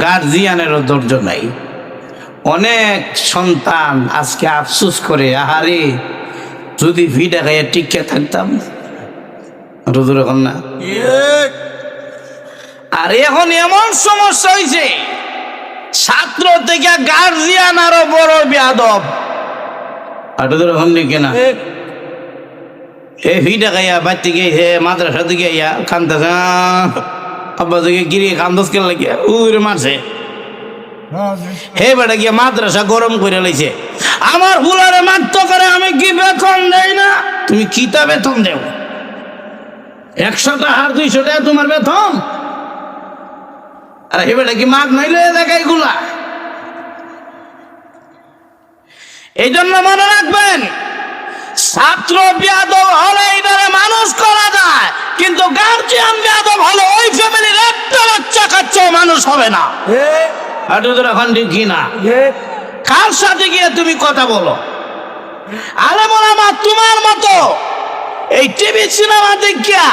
গার্জিয়ানেরও ধৈর্য নাই। অনেক সন্তান আজকে আফসোস করে, আহারে যদি ভিডা খাইয়া টিকে থাকতাম। আর ওদের এখন না। আর এখন এমন সমস্যা হয়েছে, ছাত্র থেকে গার্জিয়ান আরো বড় বেয়াদব। আর ওদের এখন ডেকে না, এ ভিডা খাইয়া বাড়তে গিয়ে মাদ্রাসা দিকে ইয়া কান্দাছে, আব্বা থেকে গিরিয়ে কান্দস কে লাগিয়া উড়ে মারছে। হে বেটা গিয়া মাদ্রাসা গরম করে লাইছে, আমার ফুলারে মারত করে, আমি কি বেতন দেই না? তুমি কিতা বেতন দেও? 100 টাকা আর 200 টাকা তোমার বেতন? আরে হে বেটা কি মাগ নাইলে দেখাই গুলা। এই জন্য মনে রাখবেন, ছাত্র বেয়াদব হলে এটারে মানুষ করা যায়, কিন্তু গার্জিয়ান বেয়াদব হলে ওই ফ্যামিলির একটা বাচ্চা কাচ্চাও মানুষ হবে না। আর তোদের এখন দেখি না, কার সাথে গিয়ে তুমি কথা বলো? আরে মোলামা তোমার মতো এই টিভি সিনেমা দেখিয়া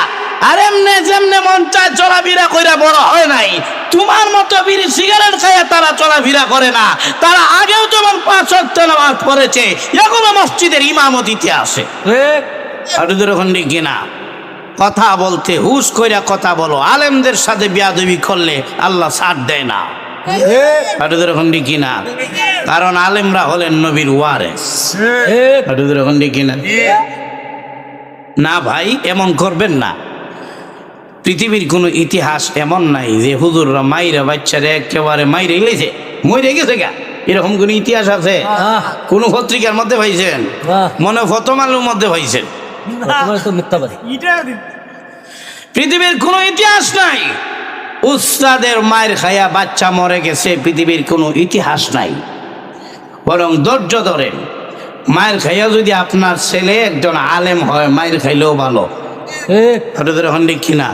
আর এমনে যেমনে মন চায় চলাফেরা কইরা বড় হয় নাই। তোমার মতো বিড়ি সিগারেট খাইয়া তারা চলাফেরা করে না। তারা আগেও যেমন 5 ওয়াক্ত নামাজ পড়েছে, এখনো মসজিদের ইমামতিতে আসে। আর তোদের এখন দেখি না, কথা বলতে হুশ কইরা কথা বলো। আলেমদের সাথে বেয়াদবি করলে আল্লাহ ছাড় দেয় না। আর তোদের এখন দেখি না, কারণ আলেমরা হলেন নবীর ওয়ারেস। আর তোদের এখন দেখি না, না ভাই এমন করবেন না। পৃথিবীর কোনো ইতিহাস এমন নাই যে হুজুররা মাইরা বাচ্চারা একেবারে মাইরে গেছে, মরে গেছে গা, এরকম কোন ইতিহাস আছে? কোন পত্রিকার মধ্যে পাইছেন? মনে প্রথম আলোর মধ্যে পাইছেন? পৃথিবীর কোনো ইতিহাস নাই। উস্তাদের মায়ের খাইয়া বাচ্চা মরে গেছে, পৃথিবীর কোনো ইতিহাস নাই। বরং ধৈর্য ধরেন। মায়ের খাইয়া যদি আপনার ছেলে একজন আলেম হয়, মায়ের খাইলেও ভালো। এখন দেখি না,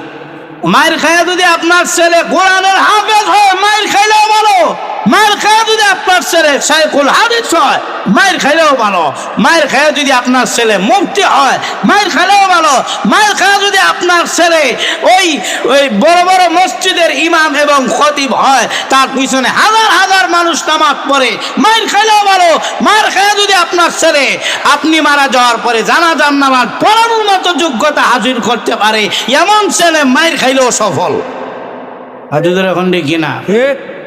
মায়ের খাইয়া যদি আপনার ছেলে কোরআনের হাফেজ হয়, মায়ের খাইলেও ভালো। মায়ের খাইয়া যদি আপনার ছেলে শাইখুল হাদিস হয়, মায়ের খাইলেও ভালো। মায়ের খাইয়া যদি আপনার ছেলে মুফতি হয়, মায়ের খাইলেও ভালো। মায়ের খাইয়া যদি আপনার ছেলে ওই বড় বড় মসজিদের ইমাম এবং খতিব হয়, তার পিছনে হাজার হাজার মানুষ নামাজ পড়ে, মায়ের খাইলেও ভালো। মায়ের খাইয়া যদি আপনার ছেলে আপনি মারা যাওয়ার পরে জানাজার নামাজ পড়ানোর মতো যোগ্যতা হাজির করতে পারে, এমন ছেলে মায়ের খাইলেও সফল। হাজিদের এখন দেখি না,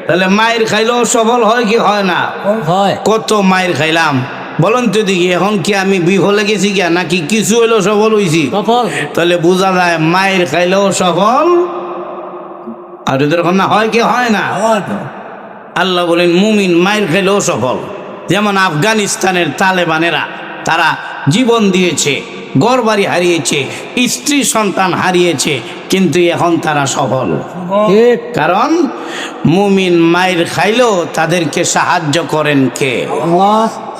তাহলে মায়ের খাইলেও সফল হয় কি হয় না? হয়। কত মায়ের খাইলাম বলুন তো দেখি, এখন কি আমি বিফলে গেছি কি নাকি কিছু হইলেও সফল হয়েছি? তাহলে বোঝা যায় মায়ের খাইলেও সফল। আর এদের না হয় কি হয় না? আল্লাহ বলেন মুমিন মায়ের খাইলেও সফল। যেমন আফগানিস্তানের তালেবানেরা, তারা জীবন দিয়েছে, ঘরবাড়ি হারিয়েছে, স্ত্রী সন্তান হারিয়েছে, কিন্তু এখন তারা সফল। কারণ মুমিন মায়ের খাইলেও তাদেরকে সাহায্য করেন কে?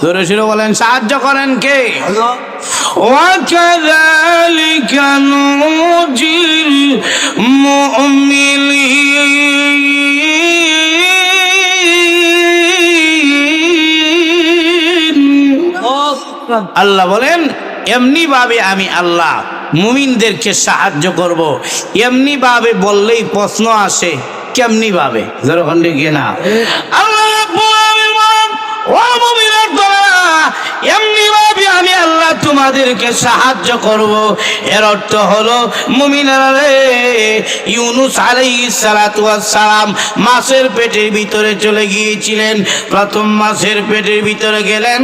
জোরে সোরে বলেন, সাহায্য করেন কে? ওয়াকাযালিকা নুজিল মুমিনিন। আল্লাহ বলেন এমনি ভাবে আমি আল্লাহ মুমিনদেরকে সাহায্য করব। এমনি ভাবে বললেই প্রশ্ন আসে, কেমনি ভাবে? যখন দেখি না আল্লাহ ও মুমিনের দোয়া, এমনি কিভাবে আমি আল্লাহ তোমাদেরকে সাহায্য করব। এর অর্থ হলো মুমিনেরা রে, ইউনুস আলাইহিস সালাতু ওয়াস সালাম মাছের পেটের ভিতরে চলে গিয়েছিলেন। প্রথম মাছের পেটের ভিতরে গেলেন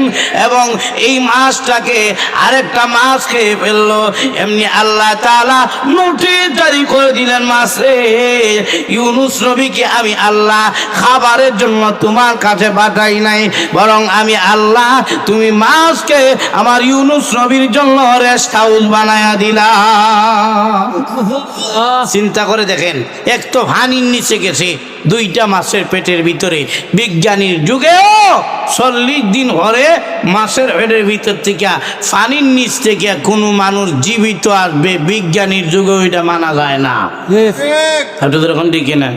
এবং এই মাছটাকে আরেকটা মাছ খেয়ে ফেললো। এমনি আল্লাহ তাআলা নোটিশ জারি করে দিলেন, মাছ রে ইউনুস নবীকে আমি আল্লাহ খাবারের জন্য তোমার কাছে পাঠাই নাই, বরং আমি আল্লাহ তুমি মাছকে আমার ইউনুস নবীর জন্য রেস্ট হাউস বানায়া দিলাম। চিন্তা করে দেখেন, এক তো পানির নিচে গেছে, দুইটা মাছের পেটের ভিতরে। বিজ্ঞানীর যুগেও 40 দিন পরে মাছের পেটের ভিতর থেকে পানির নিচ থেকে কোনো মানুষ জীবিত আসবে, বিজ্ঞানীর যুগে ওইটা মানা যায় না। আপনাদের এখন ঠিক না?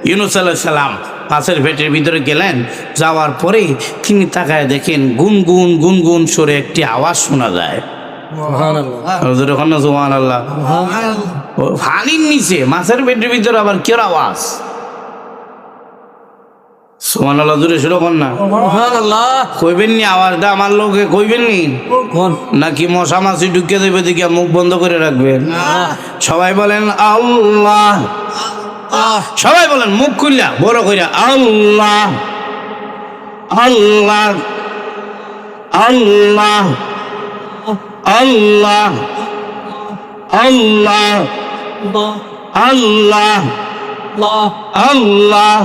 ইউনুস আলাইহিস সালাম মাছের পেটের ভিতরে গেলেন, যাওয়ার পরে তিনি তাকায় দেখেন গুনগুন গুনগুন সরে একটি আওয়াজ শোনা যায়। সুবহানাল্লাহ। পানির নিচে মাছের পেটের ভিতরে আবার কি আওয়াজ? সুবহানাল্লাহ, জোরে শুরু কর না। কইবেন নি আওয়াজটা আমার লোকে কইবেন নি, নাকি মশা মাছি ঢুকে দেবে দিকে মুখ বন্ধ করে রাখবেন? সবাই বলেন আল্লাহ, সবাই বলেন মুখ খুললা বড় কইরা আল্লাহ আল্লাহ আল্লাহ আল্লাহ আল্লাহ আল্লাহ আল্লাহ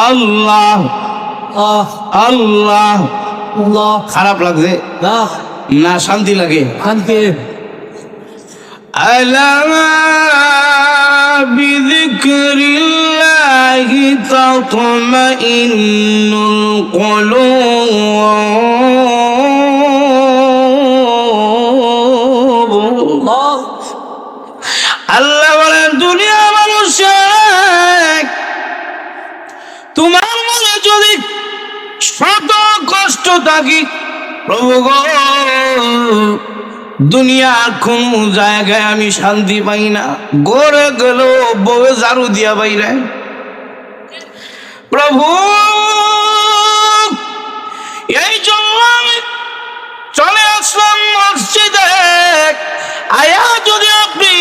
আল্লাহ আল্লাহ। খারাপ লাগছে না শান্তি লাগে? শান্তি। আলা বিযিকরিল্লাহি তাতমাইন্নুল কুলুব। আল্লাহ বলেন, দুনিয়া মানুষের তোমার মনে যদি শত কষ্ট থাকি, প্রভু গো দুনিয়ার কোন জায়গায় আমি শান্তি পাই না। গড়ে গেল বউ ঝাড়ু দিয়া বাইরে, প্রভু এই জন্য আমি চলে আসলাম মসজিদে। আয়া যদি আপনি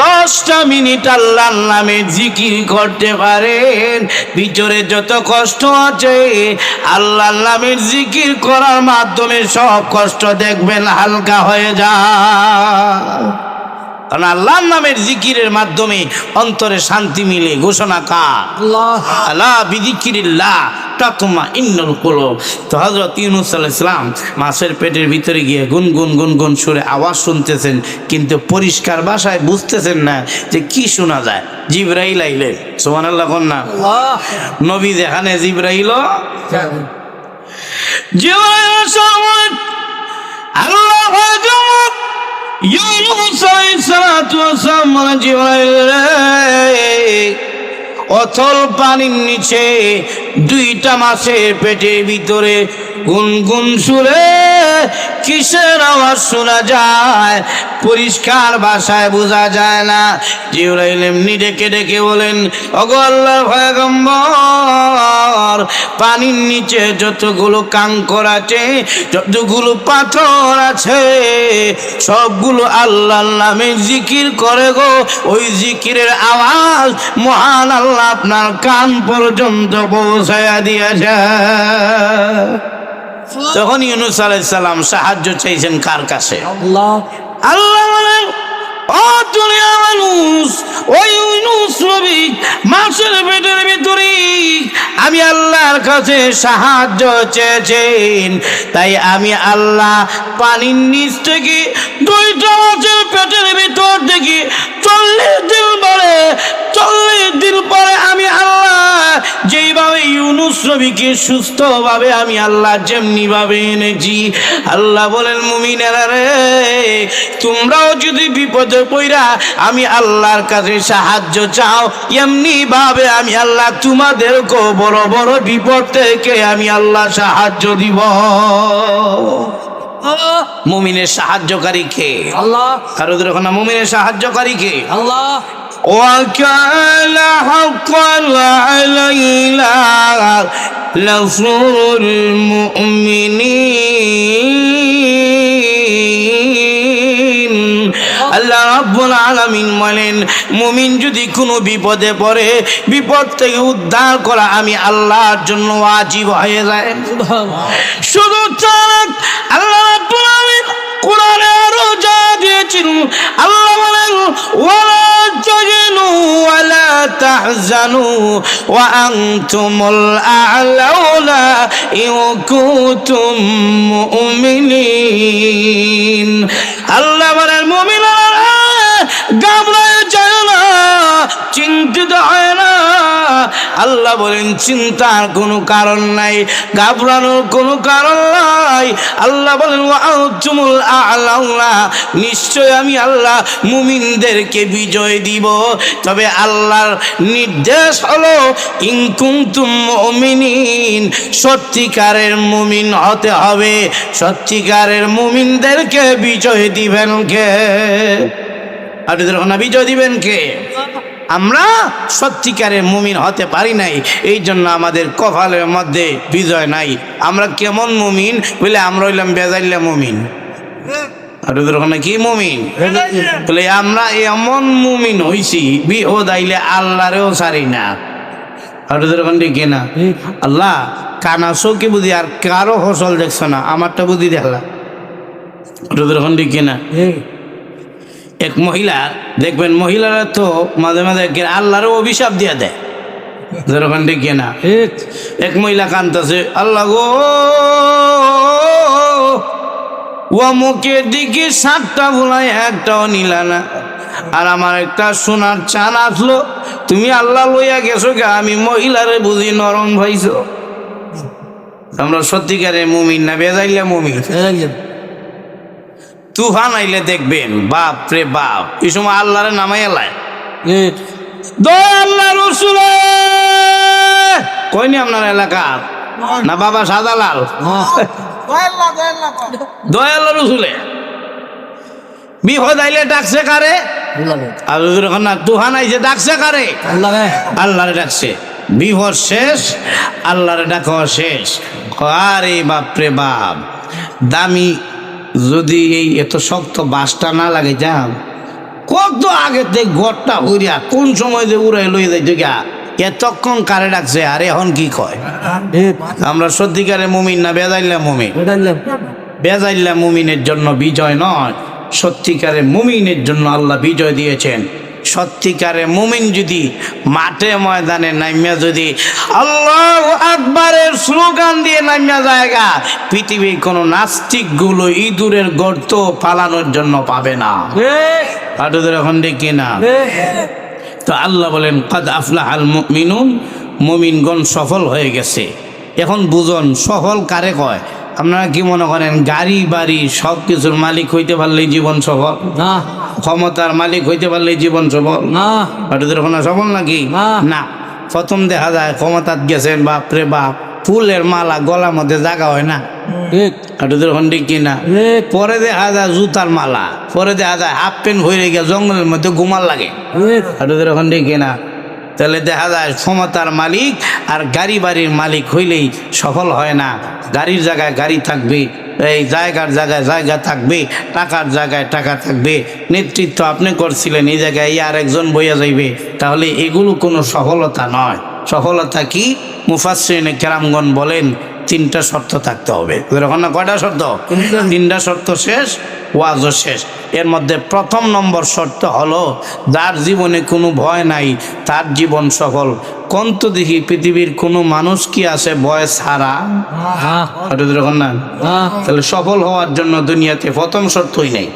10টা মিনিট আল্লাহর নামে জিকির করতে পারেন, ভিতরে যত কষ্ট আছে আল্লাহর নামের জিকির করার মাধ্যমে সব কষ্ট দেখবেন হালকা হয়ে যায়। কারণ আল্লাহর নামের জিকিরের মাধ্যমে অন্তরে শান্তি মিলে। ঘোষণা কার? আলা বিযিকরিল্লাহ তাতমাইন্নুল কুলুব। তো হযরত ইউনূস আলাইহিস সালাম মাছের পেটের ভিতরে গিয়ে গুনগুন গুনগুন সুরে আওয়াজ শুনতেছেন, কিন্তু পরিষ্কার ভাষায় বুঝতেছেন না যে কি শোনা যায়। জিবরাইল আইলেন। সুবহানাল্লাহ কোন না? নবী যেখানে জিবরাইল আল্লাহ ইউনূস আলাইহিস সালাতু ওয়াস সালাম জিবরাইল অথল পানির নিচে দুইটা মাছের পেটের ভিতরে গুনগুন সুরে কিসের আওয়াজ শোনা যায়, পরিষ্কার ভাষায় বোঝা যায় না। জিবরাইল এমনি ডেকে ডেকে বলেন, ওগো আল্লাহর পয়গম্বর, পানির নিচে যতগুলো কাঙ্কর আছে, যতগুলো পাথর আছে, সবগুলো আল্লাহর নামে জিকির করে গো। ওই জিকিরের আওয়াজ মহান আল্লাহ আপনার কান পর্যন্ত পৌঁছায়া দিয়েছে। তখন ইউনূস আলাইহিস সালাম সাহায্য চাইছেন কার কাছে? আল্লাহ। আল্লাহ বলেন, ও দুনিয়া মানুষ, ওই ইউনূস নবী মাছের পেটের ভিতরে আমি আল্লাহর কাছে সাহায্য চেয়েছেন, তাই আমি আল্লাহ পানির নিচ থেকে দুইটা মাছের পেটের ভিতর থেকে 40 দিন পরে আমি আল্লাহ যেইভাবে ইউনূস নবীকে সুস্থভাবে আমি আল্লাহ যেমনি ভাবে এনেছি। আল্লাহ বলেন, মুমিনেরা রে, তোমরাও যদি বিপদে পড়া আমি আল্লাহর কাছে সাহায্য চাও, এমনি ভাবে আমি আল্লাহ তোমাদেরকেও বড় বড় বিপদ থেকে আমি আল্লাহ সাহায্য দিব। মুমিনের সাহায্যকারী কে? আল্লাহ। কারো যখন মুমিনের সাহায্যকারী কে? আল্লাহ। ওয়াকালা حقا علينا نصر المؤمنين আল্লাহ রাব্বুল আলামিন বলেন মুমিন যদি কোনো বিপদে পড়ে বিপদ থেকে উদ্ধার করা আমি আল্লাহর জন্য ওয়াজিব হয়ে যায় শুধু চালাক আল্লাহ রাব্বুল আলামিন কোরআনে আরো যা দিয়েছেন আল্লাহ বলেন ওয়ালা তাহিনু ওয়ালা তাহজানু ওয়া আনতুমুল আ'লাউনা ইন কুনতুম মুমিনিন আল্লাহ বলেন মুমিনরা ঘাবড়ায় যায় না চিন্তিত হয় না আল্লাহ বলেন চিন্তার কোনো কারণ নাই ঘাবড়ানোর কোনো কারণ নাই আল্লাহ বলেন ওয়া আনতুমুল আ'লাউনা নিশ্চয় আমি আল্লাহ মুমিনদেরকে বিজয় দিব তবে আল্লাহর নির্দেশ হলো ইন কুনতুম মুমিনিন সত্যিকারের মুমিন হতে হবে সত্যিকারের মুমিনদেরকে বিজয় দিবেন কে আপনাদের না বিজয় দিবেন কে আমরা সত্যিকারের মুমিন হতে পারি নাই এই জন্য আমাদের কপালের মধ্যে বিজয় নাই আমরা কেমন মুমিন বলে আমরা হইলাম বেজাইল্লা মুমিন আপনাদের ওখানে কি মুমিন বলে আমরা এমন মুমিন হইছি বিপদ আইলে আল্লাহরেও ছাড়ি না আপনাদের ওখানে কি না আল্লাহ কানা চৌকি বুঝি আর কারো ফসল দেখছো না আমারটা বুঝি দেখলা আপনাদের ওখানে কি না এক মহিলা দেখবেন মহিলারা তো মাঝে মাঝে আল্লাহরও অভিশাপ দিয়ে দেয় যেরকম দেখে না এক মহিলা কাঁদতেছে আল্লাহ গো ও মুখের দিকে 7টা ভুলাই একটাও নিলা না আর আমার একটা সোনার চান আসলো তুমি আল্লাহ লইয়া গেছো গা আমি মহিলারে বুঝি নরম ভাইছো আমরা সত্যিকারের মুমিন না বেজাইলা মুমিন তুফান আইলে দেখবেন বাপ রে বাপ এই সময় আল্লাহরে নামাই এলায় আল্লাহ রসুল কইনি আপনার এলাকার না বাবা সাদালাল দয়াল্লাহ রসুলে বিপদ আইলে ডাকছে কারে না তুফান আইছে ডাকছে কারে আল্লাহরে ডাকছে বিপদ শেষ আল্লাহরে ডাকা শেষ আরে বাপ রে বাপ দামি যদি এই এত শক্ত বাসটা না লাগে যাম কত আগে থেকে ঘরটা উড়িয়া কোন সময় যে উড়াই লই যাই গা এতক্ষণ কারে ডাকছে আর এখন কি কয় আমরা সত্যিকারের মুমিন না বেজাইল্লা মুমিন বেজাইল্লা মুমিনের জন্য বিজয় নয় সত্যিকারের মুমিনের জন্য আল্লাহ বিজয় দিয়েছেন সত্যিকারের মুমিন যদি মাঠে ময়দানে নামিয়া যদি আল্লাহু আকবারের স্লোগান দিয়ে নামিয়া জায়গা পৃথিবীর কোনো নাস্তিক গুলো ইঁদুরের গর্ত পালানোর জন্য পাবে না পাঠদের এখন দেখি না তো আল্লাহ বলেন কাদ আফলাহাল মুমিনুন মুমিনগণ সফল হয়ে গেছে এখন বুঝুন সফল কারে কয় আপনারা কি মনে করেন গাড়ি বাড়ি সব কিছুর মালিক হইতে পারলেই জীবন সফল না ক্ষমতার মালিক হইতে পারলেই জীবন সফল না ওটাদের কোনো সফল নাকি না প্রথম দেখা যায় ক্ষমতাত গেছেন বাপরে বাপ ফুলের মালা গলার মধ্যে জায়গা হয় না ওটাদের হন্ডি কিনা পরে দেখা যায় জুতার মালা পরে দেখা যায় হাফ প্যান্ট হয়ে গিয়ে জঙ্গলের মধ্যে ঘুমার লাগে ওটাদের হন্ডি কিনা তাহলে দেখা যায় ক্ষমতার মালিক আর গাড়ি বাড়ির মালিক হইলেই সফল হয় না গাড়ির জায়গায় গাড়ি থাকবে এই জায়গার জায়গায় জায়গা থাকবে টাকার জায়গায় টাকা থাকবে নেতৃত্ব আপনি করছিলেন এই জায়গায় আর একজন বইয়া যাইবে তাহলে এগুলো কোনো সফলতা নয় সফলতা কি মুফাসসিরিনে কেরামগণ বলেন 3টা শর্ত থাকতে হবে এরকম না কয়টা শর্ত 3টা শর্ত শেষ ওয়াজও শেষ এর মধ্যে প্রথম নম্বর শর্ত হলো যার জীবনে কোনো ভয় নাই তার জীবন সফল কোন তো দেখি পৃথিবীর কোনো মানুষ কি আছে ভয় ছাড়া এরকম না তাহলে সফল হওয়ার জন্য দুনিয়াতে প্রথম শর্তই নেই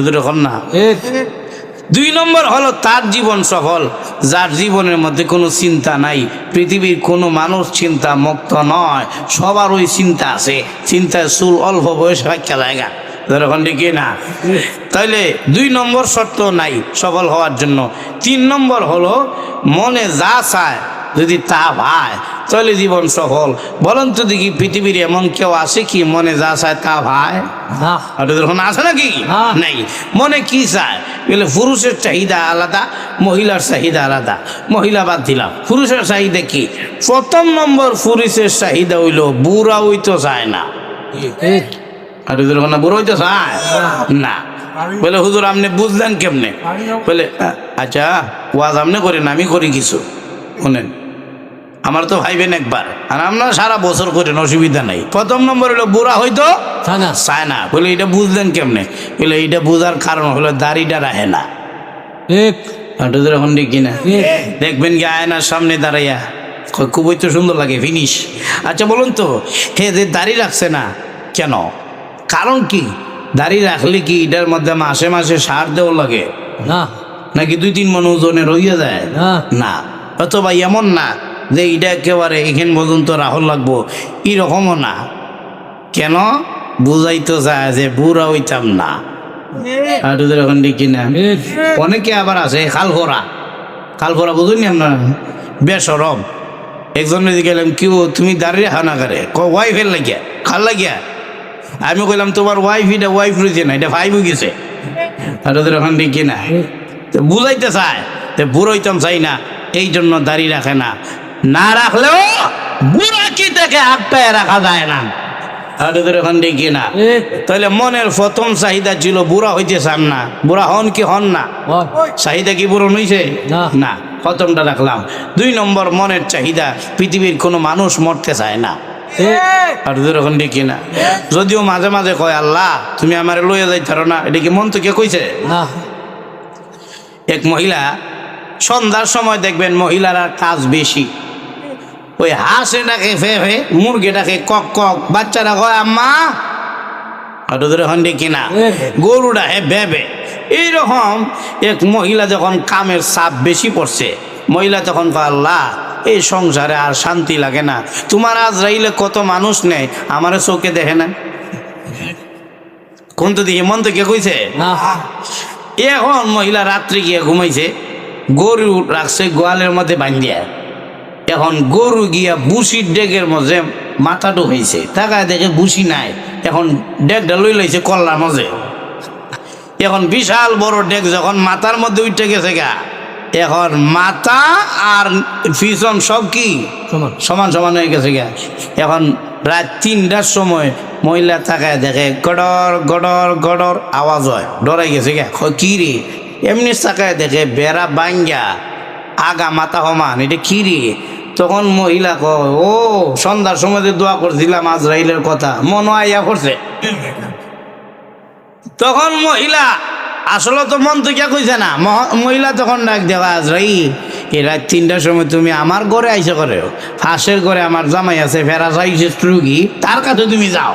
এরকম না 2 নম্বর হলো তার জীবন সফল যার জীবনের মধ্যে কোনো চিন্তা নাই পৃথিবীর কোনো মানুষ চিন্তা মুক্ত নয় সবার ওই চিন্তা আছে চিন্তায় চুল অল্প বয়সে রাখা জায়গা যেরকম দেখি না তাইলে 2 নম্বর শর্ত নাই সফল হওয়ার জন্য 3 নম্বর হলো মনে যা চায় যদি তা ভাই তাহলে জীবন সফল। বলেন তো দেখি পৃথিবীর এমন কেউ আছে কি মনে যা চায় তা ভাই? না আর যখন আছে নাকি হ্যাঁ। নাই, মনে কি চায় বলে পুরুষের চাহিদা আলাদা, মহিলার চাহিদা আলাদা। মহিলা বাদ দিলাম, পুরুষের চাহিদা কি? প্রথম নম্বর পুরুষের চাহিদা হইল বুড়া হইতে চায় না। ঠিক আর যখন বুড়া হইতে চায় না, বলে হুজুর আপনি বুঝলেন কেমনে? বলে আচ্ছা ওয়াজ আপনি করেন, আমি করি কিছু শোনেন, আমার তো ভাইবেন একবার আর আমরা সারা বছর করেন, অসুবিধা নাই। প্রথম নম্বর হলো বুড়া হইতো চায় না। চায় না। বলে এটা বুঝলেন কেমনে? বলে এইটা বুঝার কারণ হলো দাড়িটা রাখে না। ঠিক হাঁটুদের এখন দেখি না, ঠিক। দেখবেন কি আয়নার সামনে দাঁড়াইয়া খুবই তো সুন্দর লাগে ফিনিশ। আচ্ছা বলুন তো হে যে দাড়ি রাখছে না কেন, কারণ কি? দাড়ি রাখলে কি এটার মধ্যে মাসে মাসে সার দেওয়া লাগে না নাকি 2-3 মন ওজনের হইয়া যায়? না না। অথবা এমন না যে এটা একেবারে এখান পর্যন্ত রাহুল লাগবো, এরকমও না। কেন? বুঝাইতে চায় যে বুড়া হইতাম না। আর তোদের এখন দেখি না, ঠিক অনেকে আবার আছে খালখরা। খালখরা বুঝুন আপনার বেসরম। একজন গেলাম কেউ তুমি দাঁড়িয়ে রাখা না করে ওয়াইফের লাগিয়া খাল লাগিয়া। আমি কইলাম তোমার ওয়াইফ এটা ওয়াইফ রয়েছে না, এটা ভাই গেছে। আর ওদের এখন দেখি না, তো বুঝাইতে চায় যে বুড়ো হইতাম চাই না, এই জন্য দাড়ি রাখে না। না রাখলেও বুড়া কি দেখে হাতটায় রাখা যায় না। আর ওদের এখন দেখি না, ঠিক তাহলে মনের প্রথম চাহিদা ছিল বুড়া হইতে চান না। বুড়া হন কি হন না? হয়। চাহিদা কি পূরণ হয়েছে? না। না, প্রথমটা রাখলাম। 2 নম্বর মনের চাহিদা, পৃথিবীর কোনো মানুষ মরতে চায় না। ঠিক আর এখন দেখি না, যদিও মাঝে মাঝে কয় আল্লাহ তুমি আমার লইয়া যাইতারো না, এটা কি মন তো কে কইছে? না এক মহিলা সন্ধ্যার সময় দেখবেন মহিলারা কাজ বেশি, ওই হাঁসে ডাকে ফে ফে, মুরগি ডাকে কক কক, বাচ্চারা কয় আম্মা। আর ওদের এখন দেখি না, গরু ডাকে ভেবে। এইরকম এক মহিলা যখন কামের চাপ বেশি পড়ছে, মহিলা তখন কয় আল্লাহ এই সংসারে আর শান্তি লাগে না, তোমার আজরাইলে কত মানুষ নেই, আমার চোখে দেখে না। কোন তো দিকে মন তো কে কইছে? না এখন মহিলা রাত্রে গিয়ে ঘুমাইছে, গরু রাখছে গোয়ালের মধ্যে বান্ধিয়া। এখন গরু গিয়া বুসির ডেকের মধ্যে মাথা ঢুকাইছে, তাকায় দেখে বুসি নাই। এখন ডেকটা লই লাইছে কল্লার মাঝে। এখন বিশাল বড় ডেক যখন মাথার মধ্যে উঠে গেছে গা, এখন মাথা আর পিছন সব কি সমান সমান সমান হয়ে গেছে গা। এখন রাত 3টার সময় মহিলা তাকায় দেখে গডর গডর গডর আওয়াজ হয়, ডরাই গেছে গা। কি রে? এমনি তাকায় দেখে বেড়া বাঙ্গা আগা মাথা সমান, এটা কি রে? তখন মহিলা কয় ও সন্ধ্যার সময় যে দোয়া করছিলাম আজরাইলের কথা মনে আইয়া করছে। তখন মহিলা আসলে তো মন তো কে কইছে না, মহিলা তখন ডাক দেওয়া আজরাইল এই রাত 3টার সময় তুমি আমার ঘরে আইসে করে, ফাঁসের ঘরে আমার জামাই আছে ফেরা চাইছে রুগী, তার কাছে তুমি যাও।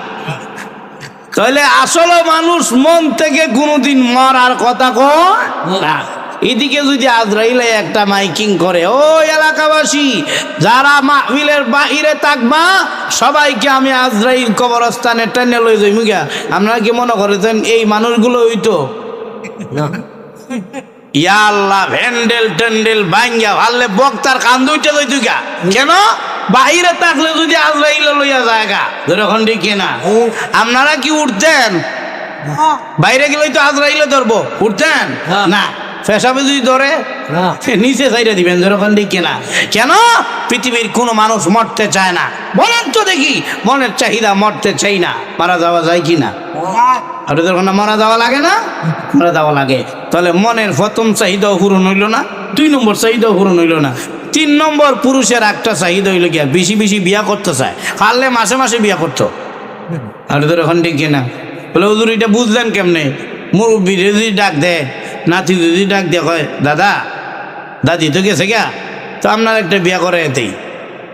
তাহলে আসলে মানুষ মন থেকে কোনোদিন মরার কথা কয় না। এদিকে যদি আজরাইলে একটা মাইকিং করে, ও এলাকাবাসী যারা মাহফিলের বাহিরে থাকবা সবাইকে আমি আজরাইল কবরস্থানে টেনে লই যাই মুগা, আপনারা কি মনে করেছেন এই মানুষগুলো হইতো? না ইয়া আল্লাহ, ভ্যান্ডেল টেন্ডেল ভাঙ্গা ভাললে বক্তার কান দুইটা লইতো গা। কেন? বাহিরে থাকলে যদি আজরাইল লইয়া যায় গা, যখন দেখি না আপনারা কি উঠতেন? বাইরে গেলেই তো আজরাইলে ধরবো, উঠতেন না। পেশাবে যদি ধরে না নিচে সাইডে দিবেন যখন দেখি না। কেন? পৃথিবীর কোনো মানুষ মরতে চায় না। বলেন তো দেখি, মনের চাহিদা মরতে চাই না, মারা যাওয়া যায় কি না? আর যখন মারা যাওয়া লাগে না, মারা যাওয়া লাগে। তাহলে মনের প্রথম চাহিদাও পূরণ হইল না, 2 নম্বর চাহিদাও পূরণ হইল না। 3 নম্বর পুরুষের একটা চাহিদা হইল গিয়া বেশি বেশি বিয়া করতে চায়, পারলে মাসে মাসে বিয়া করতো। আর এখন দেখি না, বলে হুজুর এটা বুঝলেন কেমনে? মুরব্বী যদি ডাক দেয়, নাতি যদি ডাক দিয়ে কয় দাদা দাদি তো গেছে গা, তো আপনার একটা বিয়া করে এতেই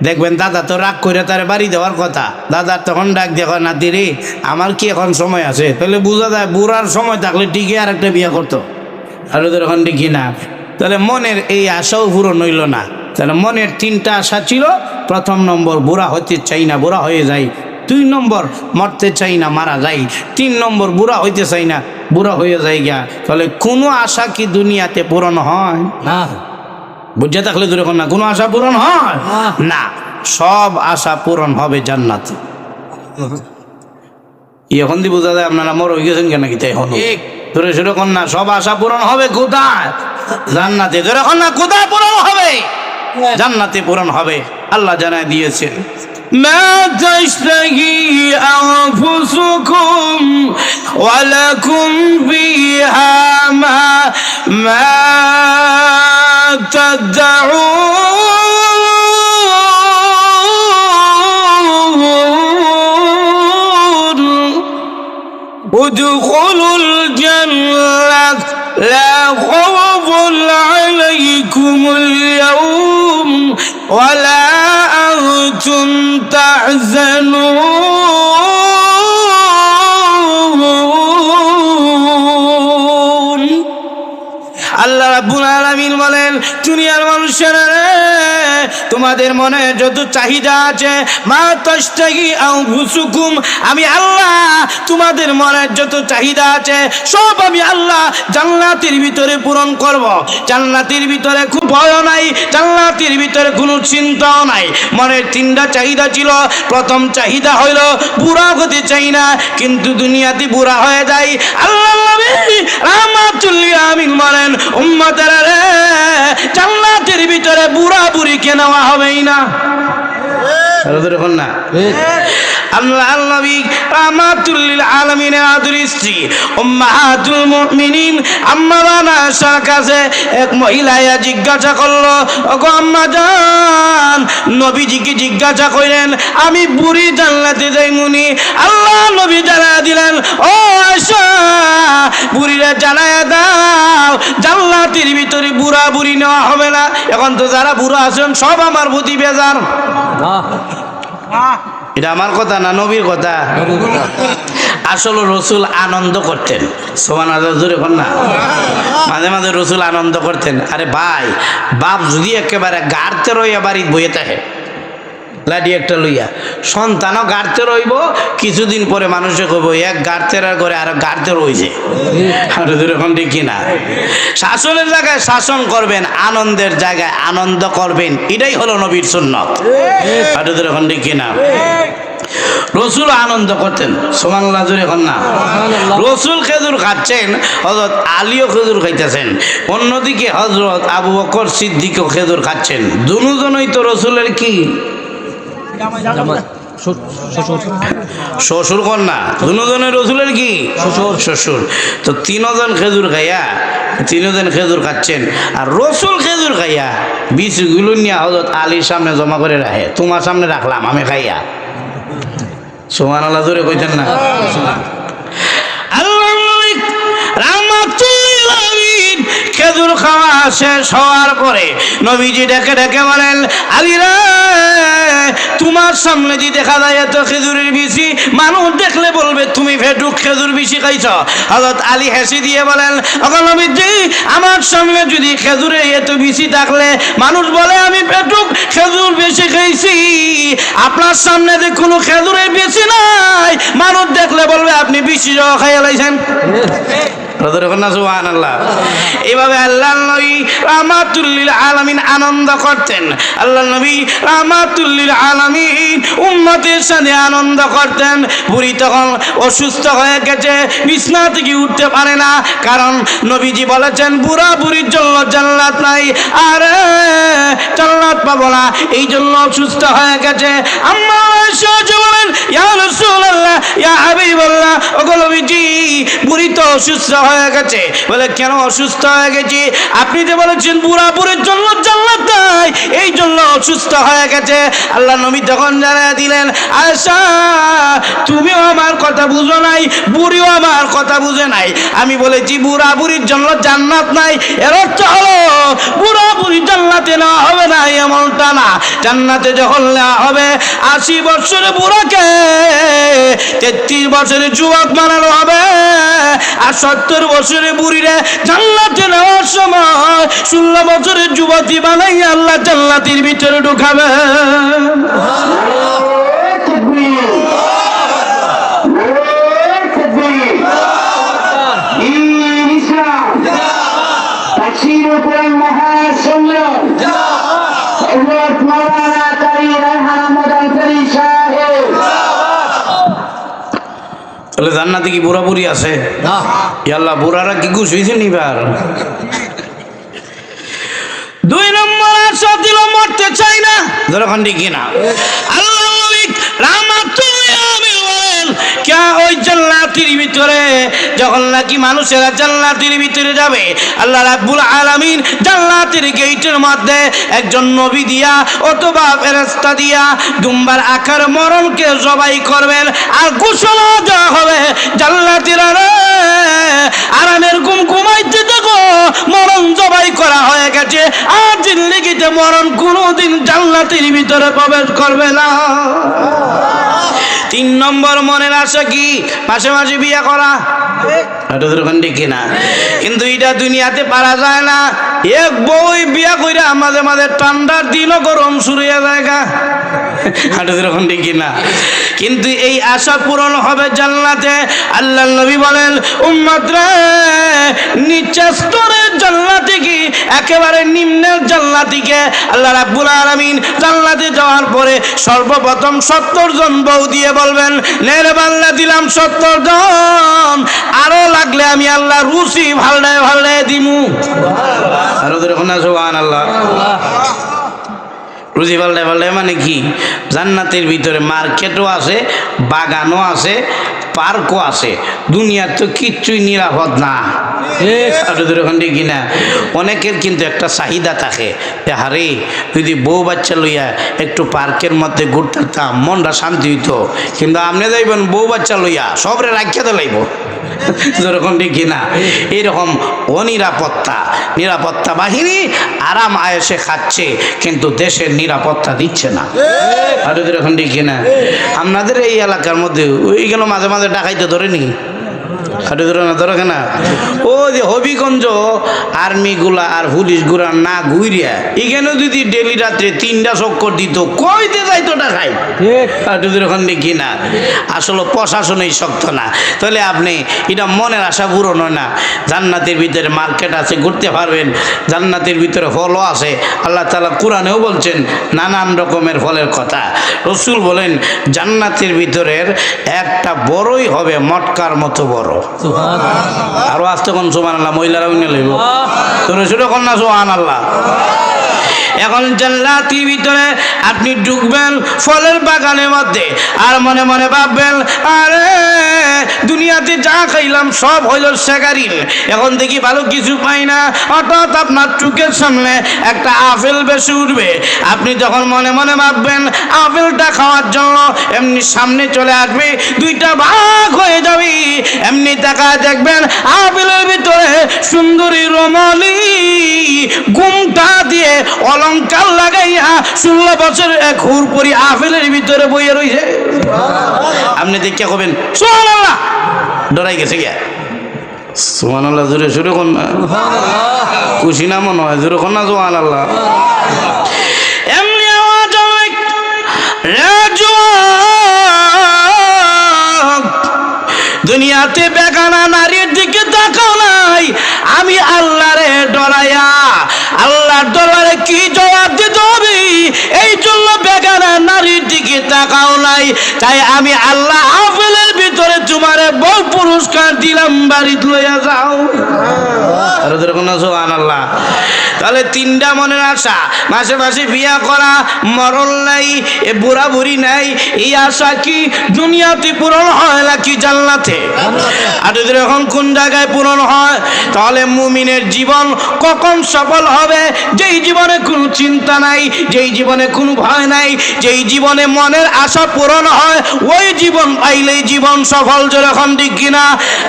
দেখবেন দাদা তো রাগ করে তার বাড়ি দেওয়ার কথা। দাদা তখন ডাক দিয়ে কয় নাতি রে আমার কি এখন সময় আছে? তাহলে বোঝা যায় বুড়ার সময় থাকলে ঠিকই আর একটা বিয়া করতো। আর ওদের এখন দেখি না, তাহলে মনের এই আশাও পূরণ হইল না। তাহলে মনের 3টা আশা ছিল, প্রথম নম্বর বুড়া হতে চাই না, বুড়া হয়ে যাই। 2 নম্বর মরতে চাই না, মারা যাই। 3 নম্বর বুড়া হইতে চাই না, বুড়া হয়ে যায় গা। তাহলে কোনো আশা কি দুনিয়াতে পূরণ হয়? না বুঝে থাকলে তো এরকম না, কোনো আশা পূরণ হয় না, সব আশা পূরণ হবে জান্নাতে। এখন দিয়ে বোঝা যায় আপনারা মর হয়ে গেছেন কেন, কি তাই হলো তোরে সেরকম না, সব আশা পূরণ হবে কোথায়? জান্নাতে। তোর এখন না, কোথায় পূরণ হবে? জান্নাতে পূরণ হবে। আল্লাহ জানায় দিয়েছেন, মা তাশতাহি আনফুসুকুম ওয়া লাকুম ফিহা মা তাদউন উদখুলুল জান্নাত লা খাউফুন আলাইকুমুল ইয়াওম ওয়া লা আনতুম তাহজানুন। আল্লাহ রাব্বুল আলামিন বলেন, দুনিয়ার মানুষেরা রে, তোমাদের মনে যত চাহিদা আছে, মা তাশতাহি আনফুসুকুম, আমি আল্লাহ তোমাদের মনের যত চাহিদা আছে সব আমি আল্লাহ জান্নাতের ভিতরে পূরণ করব। জান্নাতের ভিতরে খুব ভয় নাই, জান্নাতের ভিতরে কোনো চিন্তাও নাই। মনের তিনটা চাহিদা ছিল। প্রথম চাহিদা হইল বুড়া হতে চাই না, কিন্তু দুনিয়াতে বুড়া হয়ে যায়। আল্লাহ নবী রাহমাতুল লিল আলামিন বলেন, উম্মতেরা রে, জান্নাতের ভিতরে বুড়া বুড়িকে নেওয়া হবেই না। এখন না আল্লাহ নবী রাহমাতুল লিল আলামিনের আদরের স্ত্রী উম্মাহাতুল মুমিনিন আম্মা আয়েশার কাছে এক মহিলা জিজ্ঞাসা করলো, ওগো আম্মা জান, নবীজিকে জিজ্ঞাসা করেন আমি বুড়ি জান্নাতে যাইমুনি? আল্লাহ নবী জানায়া দিলেন, ও আয়েশা, বুড়িরা জানায়া দাও জান্নাতের ভিতরে বুড়া বুড়ি নেওয়া হবে না। এখন তো যারা বুড়া আছেন সব আমার প্রতি বেজার। এটা আমার কথা না, নবীর কথা। আসলে রসুল আনন্দ করতেন, সুবহানাল্লাহ জোরে বল না। মাঝে মাঝে রসুল আনন্দ করতেন। আরে ভাই, বাপ যদি একেবারে গাড়তে রইয়া বাড়িতে বইয়ে থাকে লাডি একটা লইয়া, সন্তানও গাড়তে রইব, কিছুদিন পরে মানুষে কইব এক গাড়তের করে আর গাড়তে রইছে। আর এখন দেখি না, শাসনের জায়গায় শাসন করবেন, আনন্দের জায়গায় আনন্দ করবেন, এটাই হলো নবীর সুন্নাত। আর এখন দেখি না, রসুল আনন্দ করতেন। সুবহানাল্লাহ জোরে এখন না। রসুল খেজুর খাচ্ছেন, হযরত আলীও খেজুর খাইতেছেন, অন্যদিকে হযরত আবু বকর সিদ্দিকও খেজুর খাচ্ছেন। দুজনই তো রসুলের কি শ্বশুর কন্যা, দুজনের রসুলের কি শ্বশুর। তো তিনজন খেজুর খাইয়া, তিনজন খেজুর খাচ্ছেন, আর রসুল খেজুর খাইয়া বিষগুলো নিয়ে হযরত আলীর সামনে জমা করে রাখে, তোমার সামনে রাখলাম আমি খাইয়া। সুবহানাল্লাহ জোরে কইতেন না। খেজুর খাওয়া শেষ হওয়ার পরে নবীজি ডেকে ডেকে বলেন, আলী রে, তোমার সামনে যে দেখা যায় এত খেজুরের বিচি, মানুষ দেখলে বলবে তুমি ফেটুক খেজুর বিচি খাইছ। হযরত আলী হেসে দিয়ে বলেন, ওগো নবীজি, আমার সামনে যদি খেজুরের এত বিচি থাকলে মানুষ বলে আমি ফেটুক খেজুর বেশি খাইছি, আপনার সামনে যে কোনো খেজুরের বিচি নাই, মানুষ দেখলে বলবে আপনি বিচি সহ খাইয়া লাইছেন। এইভাবে আল্লাহ নবী রাহমাতুল লিল আলামিন আনন্দ করতেন। আল্লাহ নবী রাহমাতুল লিল আলামিন উম্মতের সাথে আনন্দ করতেন। বুড়ি তখন অসুস্থ হয়ে গেছে, বিছানা থেকে উঠতে পারে না, কারণ নবীজি বলেছেন বুড়া বুড়ির জন্য জান্নাত নাই, আর জান্নাত পাবো না, এই জন্য অসুস্থ হয়ে গেছে। আম্মা আয়েশা বলেন, ইয়া রাসূলুল্লাহ, ইয়া হাবিবাল্লাহ, ওগো নবীজি, বুড়ি তো অসুস্থ হয়ে গেছে। বলে কেন অসুস্থ হয়ে গেছি? আপনি যে বলেছেন বুড়া বুড়ির জন্য জান্নাত নাই, এই জন্য অসুস্থ হয়ে গেছে। আল্লাহ নবী তখন জানায়া দিলেন, আয়েশা, তুমিও আমার কথা বুঝো নাই, বুড়িও আমার কথা বুঝে নাই। আমি বলেছি বুড়া বুড়ির জন্য জান্নাত নাই, এর অর্থ হলো বুড়া বুড়ি জান্নাতে নেওয়া হবে না এমনটা না। জান্নাতে যখন নেওয়া হবে 80 বছরের বুড়াকে 33 বছরের যুবক বানানো হবে, আর 70 বছরের বুড়িরে জান্নাতে নেওয়ার সময় 16 বছরের যুবতী বানাই আল্লাহ জান্নাতের ভিতরে ঢুকাবে। মহাসম্মেলন হযরত মাওলানা কারি রায়হান আহমদ আনসারী সাহেব। তাহলে জান্নাতে কি বুড়া বুড়ি আছে? না। ইয়া আল্লাহ, বুড়ারা কি খুশি হয়েছেন এবার? 2 নম্বর আশা দিল, মরতে চাই না, যখন দেখি না আল্লাহ নবী রাহমাতুল্লিল আলামিন বলেন, কে ওই জান্নাতের ভিতরে যখন নাকি মানুষেরা জান্নাতের ভিতরে যাবে, আল্লাহ রাব্বুল আলামিন জান্নাতের গেটের মধ্যে একজন নবী দিয়া অথবা ফেরেশতা দিয়া দুম্বার আকার মরণকে জবাই করবেন, আর ঘোষণা দেওয়া হবে, জান্নাতীরা রে আরামের ঘুম ঘুমাইতে দেখো, মরণ জবাই করা হয়ে গেছে, আর জিন্দেগিতে মরণ কোনোদিন জান্নাতের ভিতরে প্রবেশ করবে না। 3 নম্বর মনের আশা কি? মাসে মাসে বিয়ে করা, কিনা, কিন্তু এটা দুনিয়াতে পারা যায় না। এক বই বিয়া কইরা মাঝে মাঝে ঠান্ডার দিনও গরম শুরু হয়ে যায় গা, কিনা, কিন্তু এই আশা পূরণ হবে জান্নাতে। আল্লাহ নবী বলেন, উম্মত রে, নিচের স্তরের জান্নাতে কি একেবারে নিম্নের জান্নাতিকে আল্লাহ রাব্বুল আলামিন জান্নাতে যাওয়ার পরে সর্বপ্রথম 70 জন বউ দিয়ে বলবেন, নেরে বাল্লা দিলাম 70 জন, আরো লাগলে আমি আল্লাহ রুচি ভালডায় ভালডায় দিমু। আরো দেখুন না, সুবহানাল্লাহ। রুচি ভালডায় ভালডায় মানে কি? জান্নাতের ভিতরে মার্কেটও আছে, বাগানও আছে, পার্কও আছে। দুনিয়ার তো কিচ্ছুই নিরাপদ না, কিনা। অনেকের কিন্তু একটা চাহিদা থাকে, হারে যদি বউ বাচ্চা লইয়া একটু পার্কের মধ্যে ঘুরতাম মনটা শান্তি হইতো, কিন্তু আপনি যাইবেন বউ বাচ্চা লইয়া সবরে রাখিয়া দিলাইব, যেরকম কিনা। এইরকম অনিরাপত্তা, নিরাপত্তা বাহিনী আরাম আয়েসে খাচ্ছে, কিন্তু দেশের নিরাপত্তা দিচ্ছে না, যেরকম কিনা। আপনাদের এই এলাকার মধ্যে ওইগুলো মাঝে মাঝে ডাকাইতে ধরেনি, ধরে না, ও যে হবিগঞ্জ আর্মি গুলা আর পুলিশ গুলা না ঘুরিয়া এখানে যদি ডেলি রাত্রে 3টা চক্কর দিত, কইতে যাইতো টাকাই, দেখি না। আসলে প্রশাসনই শক্ত না, তাহলে আপনি এটা মনের আশা পূরণ হয় না। জান্নাতের ভিতরে মার্কেট আছে, ঘুরতে পারবেন, জান্নাতের ভিতরে ফলও আছে। আল্লাহ তাআলা কোরআনেও বলছেন নানান রকমের ফলের কথা। রাসূল বলেন, জান্নাতের ভিতরের একটা বড়ই হবে মটকার মতো বড়। আরো আসতে কোন সুবহানাল্লাহ, মহিলারাও নিয়ে লইব, তোর ছোট কন্যা সুবহানাল্লাহ। এখন জান্নাতের ভিতরে আপনি ঢুকবেন ফলের বাগানের মধ্যে, আর মনে মনে ভাববেন, আরে দুনিয়াতে যা খাইলাম সব হইল সেগারির, এখন দেখি ভালো কিছু পাই না। হঠাৎ আপনার চোখের সামনে একটা আপেল বেশি উঠবে, আপনি যখন মনে মনে ভাববেন আপেলটা খাওয়ার জন্য, এমনি সামনে চলে আসবে, 2টা ভাগ হয়ে যাবে, এমনি তাকায় দেখবেন আপেলের ভিতরে সুন্দরী রমণী ঘুমটা দিয়ে অলংকার লাগাইয়া 16 বছর এক হুরপরি আপেলের ভিতরে বইয়ে রয়েছে। আপনি দেখে কবেন সুবহানাল্লাহ, ডরাই গেছে গিয়া। সুবহানাল্লাহ জোরে জোরে কোন না, খুশি না মনে হয়, জোরে কোন না সুবহানাল্লাহ। এমনি আওয়াজ হবে, দুনিয়াতে বেগানা নারীর দিকে তাকাও নাই, আমি আল্লাহরে ডরাইয়া আল্লাহর দরবারে কি জবাব দিতে হবে, এই জন্য বেগানা নারীর দিকে তাকাও নাই। তাই আমি আল্লাহ আপেলের ভিতরে তোমারে বড় পুরস্কার দিলাম, বাড়িতে লইয়া যাও। সুবহানাল্লাহ। তাহলে 3টা মনের আশা, মাসে মাসে বিয়া করা, মরণ নাই, এ বুড়া বুড়ি নাই, এই আশা কি দুনিয়াতে পূরণ হয় নাকি জান্নাতে? আর যদি এখন কোন জায়গায় পূরণ হয়, তাহলে মুমিনের জীবন কখন সফল হবে? যেই জীবনে কোনো চিন্তা নাই, যেই জীবনে কোনো ভয় নাই, যেই জীবনে মনের আশা পূরণ হয়, ওই জীবন পাইলেই জীবন সফল। যখন ঠিক কিনা?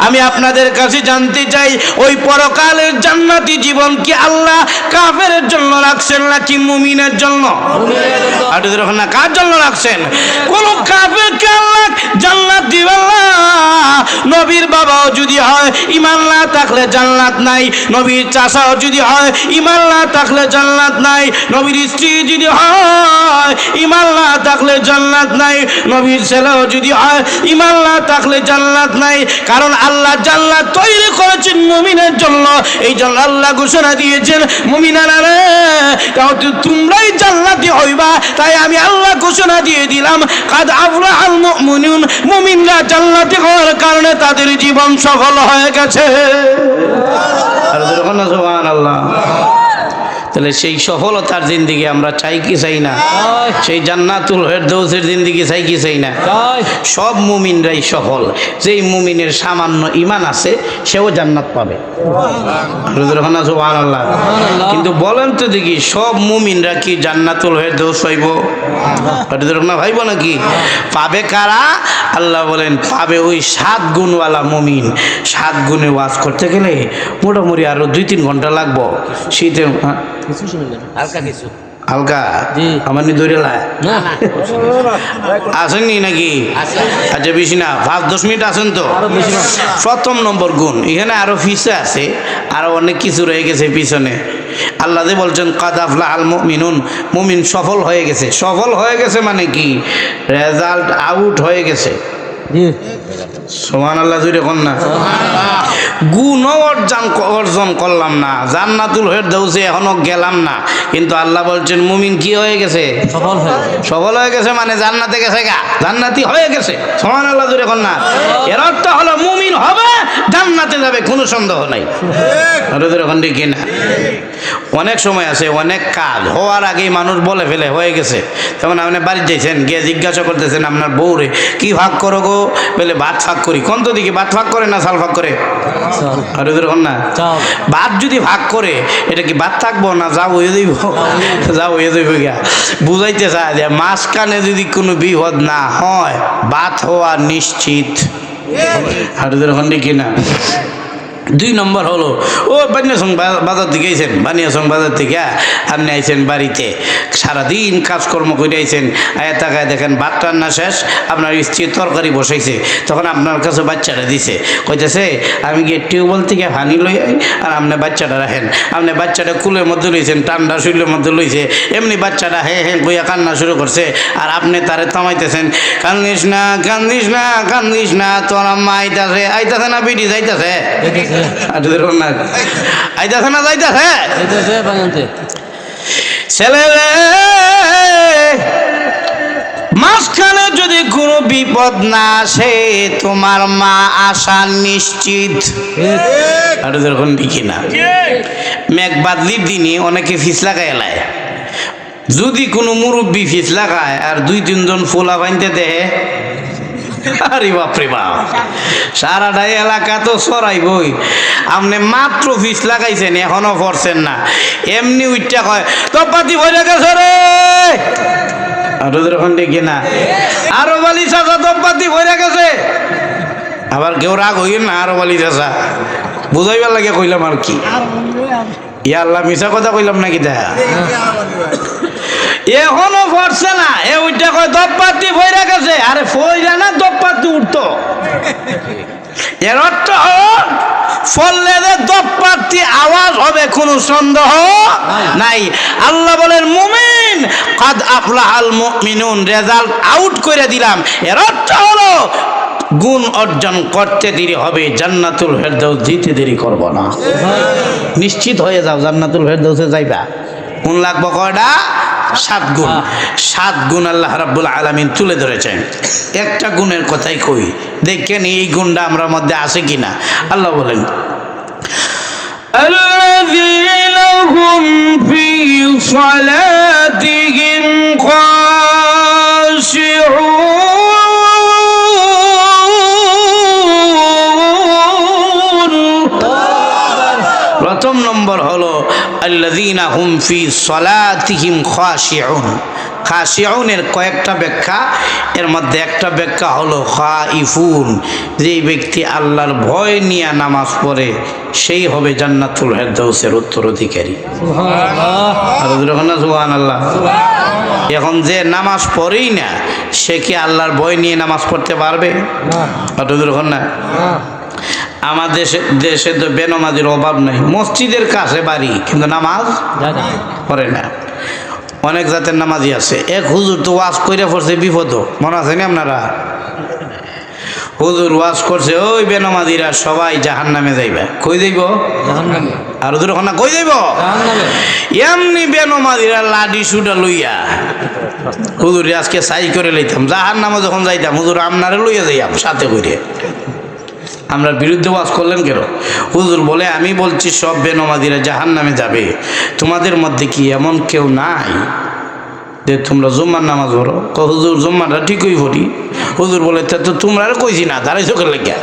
আমি আপনাদের কাছে জানতে চাই, ওই পরকালের জান্নাতি জীবন কি আল্লাহ কাফেরের জন্য রাখছেন নাকি মুমিনের জন্য? আর যখন না, কার জন্য রাখছেন? কোন কাফেরকে আল্লাহ জান্নাত দিবেন না। নবীর বাবাও যদি হয়, ঈমান না থাকলে জান্নাত নাই। নবীর চাচাও যদি হয়, ঈমান না থাকলে জান্নাত নাই। নবীর স্ত্রী যদি হয়, ঈমান না থাকলে জান্নাত নাই। নবীর ছেলেও যদি হয়, ঈমান না থাকলে জান্নাত নাই। কারণ আল্লাহ জান্নাত তৈরি করেছেন মুমিনের জন্য। এই জন্য আল্লাহ ঘোষণা দিয়েছেন, মুমিনারা রে, তোমরাই জান্নাতি হইবা। তাই আমি আল্লাহ ঘোষণা দিয়ে দিলাম, কাদ আফলাহাল মুমিনুন, মুমিনরা জান্নাতি হওয়ার কারণে তাদের জীবন সফল হয়ে গেছে। আর যখন সুবহানাল্লাহ। তাহলে সেই সফলতার জিন্দিগি আমরা চাই কি চাই না? সেই জান্নাতুল ফেরদৌসের জিন্দিগি চাই কি চাই না? সব মুমিনরাই সফল। যেই মুমিনের সামান্য ঈমান আছে সেও জান্নাত পাবে। সুবহানাল্লাহ। কিন্তু বলেন তো দেখি, সব মুমিনরা কি জান্নাতুল ফেরদৌস পাইব? না ভাইব নাকি? পাবে কারা? আল্লাহ বলেন পাবে ওই 7 গুণওয়ালা মুমিন। 7 গুণে ওয়াজ করতে গেলে মোটামুটি আরো 2-3 ঘন্টা লাগবো। শীতে হালকা আমার নি ধরে আসেননি নাকি? আচ্ছা বেশি না, 5-10 মিনিট আছেন তো। প্রথম নম্বর গুণ এখানে আরো পিছে আছে, আরো অনেক কিছু রয়ে গেছে পিছনে। আল্লাহ যে বলছেন কাদ আফলাহাল মুমিনুন, মুমিন সফল হয়ে গেছে। সফল হয়ে গেছে মানে কি? রেজাল্ট আউট হয়ে গেছে। সুবহানাল্লাহ জুড়ে কোন না? গুণ অর্জন করলাম না, জান্নাতুল ফেরদৌসে এখনো গেলাম না, কিন্তু আল্লাহ বলছেন মুমিন কি হয়ে গেছে? সফল হয়ে গেছে। মানে জান্নাতে গেছে, জান্নাতি হয়ে গেছে। সুবহানাল্লাহ জুড়ে কোন না? এর অর্থ হলো মুমিন হবে, জান্নাতে যাবে, কোনো সন্দেহ নাই। কি না? অনেক সময় আছে, অনেক কাজ হওয়ার আগেই মানুষ বলে ফেলে হয়ে গেছে। যেমন আপনি বাড়ি যাইছেন, গিয়ে জিজ্ঞাসা করতেছেন আপনার বউরে, কি ভাগ করো গো? বলে ভাত ভাগ করি। কোন তো দিকে ভাত ভাগ করে না চাল ভাগ করে? না, ভাত যদি ভাগ করে এটা কি ভাত থাকবো না যা হয়ে যাইব? যা হয়ে যাইব গিয়া বুঝাইতে চায় যে মাঝখানে যদি কোনো বিপদ না হয় ভাত হওয়া নিশ্চিত। হারুদের হন্ডি কিনা। 2 নম্বর হলো, ও বানিয়াসং বাজার থেকে আইছেন, বানিয়াসং বাজার থেকে আপনি আইছেন বাড়িতে, সারাদিন কাজকর্ম করে আইছেন, আয়া তাকায় দেখেন ভাত রান্না শেষ, আপনার স্ত্রী তরকারি বসাইছে, তখন আপনার কাছে বাচ্চাটা দিছে, কইতেছে আমি গিয়ে টিউবওয়েল থেকে পানি লই আই আর আপনি বাচ্চাটা রাখেন। আপনি বাচ্চাটা কুলের মধ্যে লইছেন, ঠান্ডা শরীরের মধ্যে লইছে, এমনি বাচ্চাটা হ্যাঁ হ্যাঁ কইয়া কান্না শুরু করছে, আর আপনি তারে থামাইতেছেন, কান্দিস না কান্দিস না কান্দিস না, তোর আম্মা আইতাছে, আইতাছে না বিডি যাইতাছে, আইতাছে না যাইতাছে ছেলে। মাঝখানে যদি কোনো বিপদ না আসে তোমার মা আসা নিশ্চিত। কি না? মেঘ বাদলির দিনে অনেকে ফিস লাগাই এলায়, যদি কোনো মুরব্বী ফিস লাগায় আর 2-3 জন ফোলা বানতে দেয়, আরে বাপরে বাপ, সারাটাই এলাকা তো সরাইবই। আপনি মাত্র ফিস লাগাইছেন এখনো পড়ছেন না, এমনি উইটা কয় তপাতি ভরে গেছে রে, ডেকে না আরো বালি চাষা তপাতি ভরে গেছে। আবার কেউ রাগ হইল না, আরো বালি চাষা বুঝাইবার লাগে কইলাম আর কি। ইয়া আল্লাহ মিশা কথা কইলাম নাকি? দেখা এখনো পড়ছে না, এ ওইটা কয় দপ্পাতি ভইরা গেছে। আরে ফইরা না দপ্পাতি উঠতো। এর অর্থ ফললে দপ্পাতি আওয়াজ হবে, কোনো সন্দেহ নাই। আল্লাহ বলেন মুমিন কাদ আফলাহাল মুমিনুন, রেজাল্ট আউট করে দিলাম। এর অর্থ হলো গুণ অর্জন করতে দেরি হবে, জান্নাতুল ফেরদৌস দিতে দেরি করব না। নিশ্চিত হয়ে যাও জান্নাতুল ফেরদৌসে যাইবা। কোন লাগবো কয়টা? 7 গুণ। 7 গুণ আল্লাহ রাব্বুল আলামিন তুলে ধরেছেন। একটা গুণের কথাই কই, দেখেন এই গুণটা আমরা মধ্যে আছে কিনা। আল্লাহ বলেন আল্লাযীনা হুম ফী সালাতিহিম খাশিউন। প্রথম নম্বর হলো আল্লাযীনা হুম ফী সালাতিহিম খাশিউন। খাশিউনের কয়েকটা ব্যাখ্যা, এর মধ্যে একটা ব্যাখ্যা হলো খাইফুন, যে ব্যক্তি আল্লাহর ভয় নিয়ে নামাজ পড়ে সেই হবে জান্নাতুল ফেরদৌসের উত্তরাধিকারী। সুবহানাল্লাহ। এখন যে নামাজ পড়েই না সে কি আল্লাহর ভয় নিয়ে নামাজ পড়তে পারবে? না। আমাদের দেশে তো বেনামাজির অভাব নাই, মসজিদের কাছে বাড়ি কিন্তু নামাজ পড়ে না। অনেক জাতের নামাজি আছে। এক হুজুর তো ওয়াজ কইরা পড়ছে বিপদ, মনে আছে না আপনারা? হুজুর ওয়াজ করছে, ওই বেনমাজিরা সবাই জাহান্নামে যাইবা। কই যাইব? জাহান্নামে। আর হুজুর ওখানে কই যাইব? জাহান্নামে। এমনি বেনমাজিরা লাডি সুটা লইয়া হুজুর আজকে সাই করে লইতাম, জাহান্নামে যখন যাইতাম হুজুর আপনারে লইয়া যাইয়াম সাথে করে। আমরা বিরুদ্ধে ওয়াজ করলেন কেন? হুজুর বলে, আমি বলছি সব বেনমাজিরা জাহান্নামে যাবে, তোমাদের মধ্যে কি এমন কেউ নাই যে তোমরা জুম্মার নামাজ পড়ো? হুজুর জুম্মাটা ঠিকই পড়ি। হুজুর বলে, তা তো তোমরা আর কইছি না, দাঁড়াই চোখের লেগে।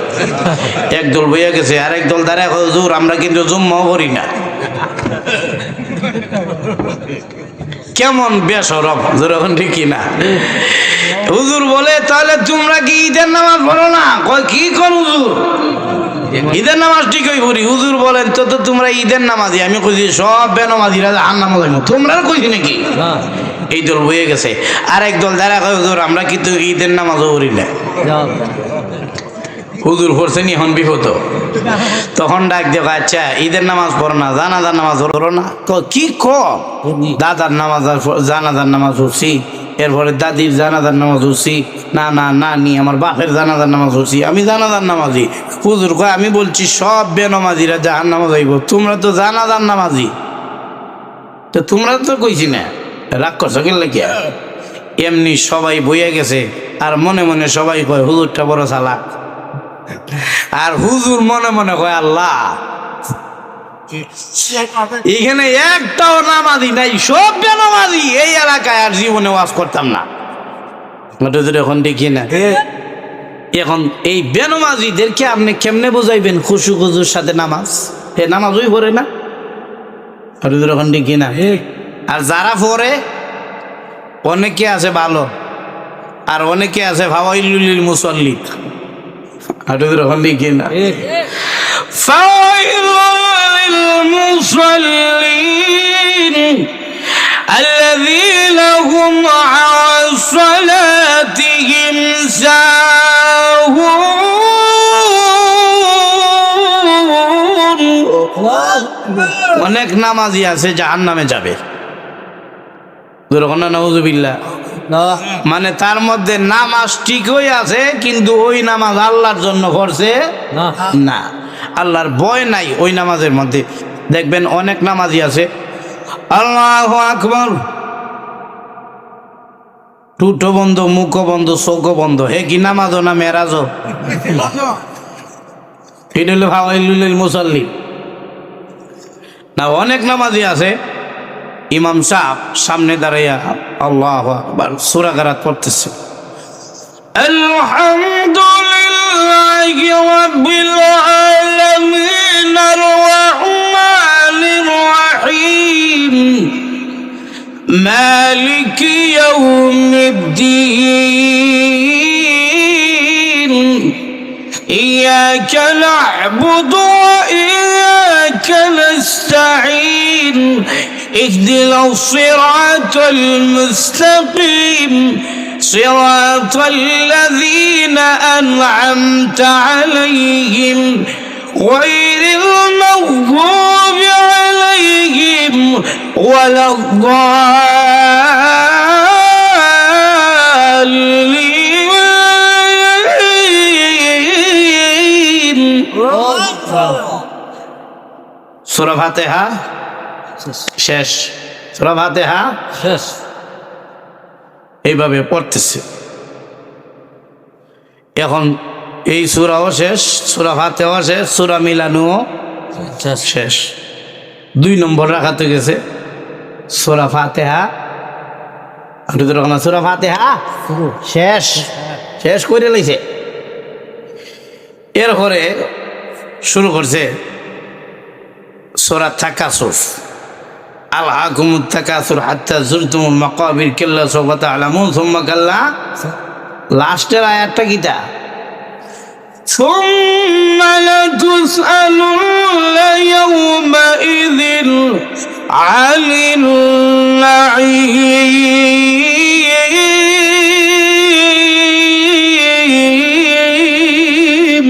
একদল বইয়া গেছে, আর একদল দাঁড়ায়, হুজুর আমরা কিন্তু জুম্মাও পড়ি না। কেমন বেসরব যখন ঠিকই না। হুজুর বলে, তাহলে তোমরা কি ঈদের নামাজ পড়ো না? কয় কি কর হুজুর, ঈদের নামাজ ঠিকই পড়ি। হুজুর বলেন, তো তো তোমরা ঈদের নামাজি। আমি কইছি সব বেনমাজিরা জাহান্নামে যাইব, তোমরা আর কইছি নাকি? না। এই দল বয়ে গেছে, আর একদল দাঁড়া কয়, হুজুর আমরা কিন্তু ঈদের নামাজও পড়ি না। যাও। হুজুর পড়ছেন এখন বিপদ। তখন ডাক দেখ, আচ্ছা ঈদের নামাজ পড়ো না, জানাজার নামাজ পড়ো না? কি দাদার নামাজ জানাজার নামাজ পড়ছি, এরপরে দাদির জানাজার নামাজ পড়ছি, না না নানি আমার বাপের জানাজার নামাজ পড়ছি, আমি জানাজার নামাজি। হুজুর কয়, আমি বলছি সব বেনমাজিরা জাহান নামাজ হইব, তোমরা তো জানাজার নামাজি, তো তোমরা তো কইছি না, রাগ করছো কেন কি? এমনি সবাই বইয়া গেছে, আর মনে মনে সবাই কয় হুজুরটা বড় চালাক। আর হুজুর মনে মনে কয়, আল্লাহ এখানে একটাও নামাজি নাই, সব বেনামাজি, এই এলাকায় আর জীবনে ওয়াজ করতাম না। এখন দেখি না, এখন এই বেনামাজিদেরকে আপনি কেমনে বুঝাইবেন খুশু খুজুর সাথে নামাজ? হে নামাজই পড়ে না, এখন দেখি না। আর যারা পড়ে অনেকে আছে ভালো, আর অনেকে আছে ফাওয়াইলুল মুসাল্লি। এখন দেখি না, ফাওয়াইলুল মুসাল্লিন الذين هم عن صلاتهم ساهون। অনেক নামাজি আছে জাহান্নামে যাবে। নাউযুবিল্লাহ। মানে তার মধ্যে নামাজ ঠিকই আছে, কিন্তু ওই নামাজ আল্লাহর জন্য পড়ছে না, আল্লাহর ভয় নাই ওই নামাজের মধ্যে। দেখবেন অনেক নামাজি আছে, আল্লাহু আকবার, টুটো বন্ধ, মুখ বন্ধ, চোখ বন্ধ, হে কি নামাজও না মেরাজও? এটা হলো ফাওয়াইলুল মুসাল্লি না। অনেক নামাজি আছে, ইমাম সাহেব সামনে দাঁড়াইয়া আল্লাহু আকবার সূরা কারাত পড়তেছে, আলহামদুলিল্লাহি রাব্বিল আলামিন আর রাহমানির রাহিম মালিকি ইয়াউমিদ্দিন ইয়্যাকা না'বুদু ওয়া ইয়্যাকা নাস্তাঈন اهدنا الصراط المستقيم صراط الذين أنعمت عليهم غير المغضوب عليهم ولا الضالين। সূরা ফাতিহা শেষ, সূরা ফাতিহা শেষ, এইভাবে পড়তেছে। এখন এই সূরাও শেষ, সূরা ফাতিহা শেষ, সূরা মিলানুও শেষ। 2 নম্বর রাখাতে গেছে সূরা ফাতিহা। সূরা ফাতিহা শেষ, শেষ করে লইছে। এরপরে শুরু করছে সূরা তাকাসুর, আলহাকুমুত তাকাসুর হাত্তা যুরতুমুল মাকাবির কাল্লা সাওফা তা'লামুন সুম্মা কাল্লা। লাস্টের আয়াতটা কিটা? সুম্মা লাতুসআলুন্না ইয়াওমাইযিন আনিন নাঈম।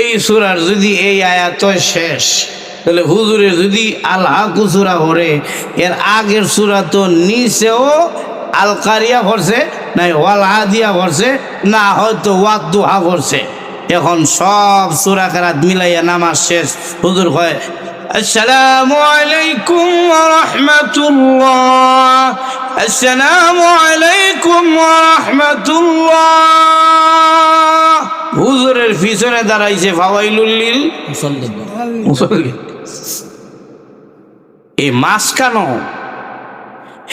এই সূরার যদি এই আয়াত শেষ, তাহলে হুজুরের যদি আলহাকু সূরা পড়ে, এর আগের সূরা তো নিচেও আল কারিয়া পড়ছে, নাই ওয়াল আদিয়া পড়ছে, না হয়তো ওয়াদুহা পড়ছে। এখন সব সূরা কেরাত মিলাইয়া নামাজ শেষ। হুজুর কয় আসসালামু আলাইকুম ওয়া রাহমাতুল্লাহ, আসসালামু আলাইকুম ওয়া রাহমাতুল্লাহ। হুজুরের পিছনে দাঁড়াইছে ফাওয়াইলুল লিল মুসাল্লিন। এই মাঝখানো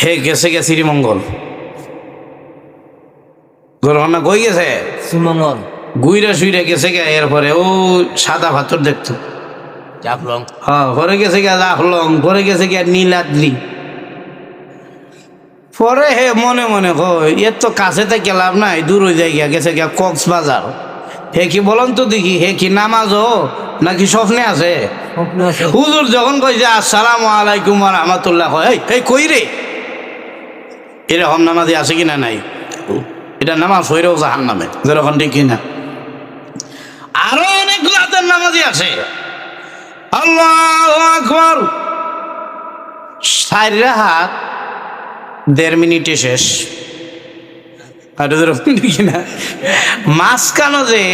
হে গেছে শ্রীমঙ্গল গরমনা কই গেছে সুমঙ্গল গুইরা শুইরা গেছে গে। এরপরে ও সাদা পাথর দেখতো, জাফলং হ্যাঁ পরে গেছে গিয়া জাফলং, পরে গেছে গিয়া নীলাদ্রি। পরে হে মনে মনে কয় এর তো কাছে থেকে লাভ নাই, দূর হয়ে যায় গিয়া, গেছে গিয়া কক্সবাজার। হে কি বলুন তো দেখি, হে কি নামাজও নাকি স্বপ্নে আছে? হুজুর যখন কইছে আসসালামু আলাইকুম ওয়া রাহমাতুল্লাহ, কয় এই কই রে, এরকম নামাজি আছে কিনা? নাই। এটা নামাজ হইরেও জাহান্নামে, যেরকম ঠিক কিনা। আরো অনেক রাতের নামাজি আছে। আল্লাহু আকবার। 4 রাকাত 1.5 মিনিটে শেষ। আর যেরকম ঠিক কিনা। মাঝখানো যে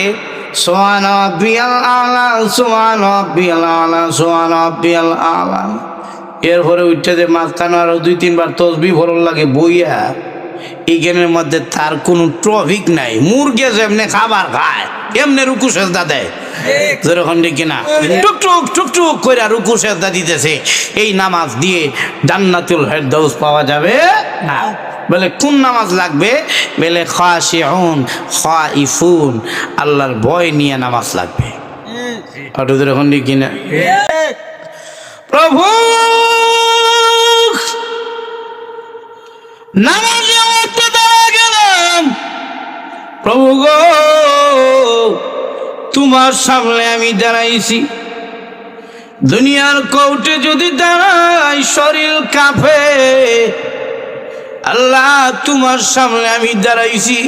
সুবহান রাব্বিয়াল আলা, সুবহান রাব্বিয়াল আলা, সুবহান রাব্বিয়াল আলা, এরপরে উঠতে যে মাঝখানে আরো 2-3 বার তসবিহ পড়ন লাগে বইয়া। এই জ্ঞানের মধ্যে তার কোনো ট্রফিক নাই। মুরগে যেমনে খাবার খায় এমনি রুকু সেজদা দেয়, যেরকম ঠিক কিনা। টুকটুক টুকটুক করে রুকু সেজদা দিতেছে। এই নামাজ দিয়ে জান্নাতুল ফেরদাউস পাওয়া যাবে না। বলে কোন নামাজ লাগবে? বলে খাশিউন খাইফুন, আল্লাহর ভয় নিয়ে নামাজ লাগবে। আর যেরকম ঠিক কিনা। প্রভু নামাজে উঠতে দাঁড়া গেলাম। প্রভু গো তোমার সামনে আমি দাঁড়াইছি, দুনিয়ার কোর্টে যদি দাঁড়াই শরীর কাঁপে। আল্লাহ তোমার সামনে আমি দাঁড়াইছি,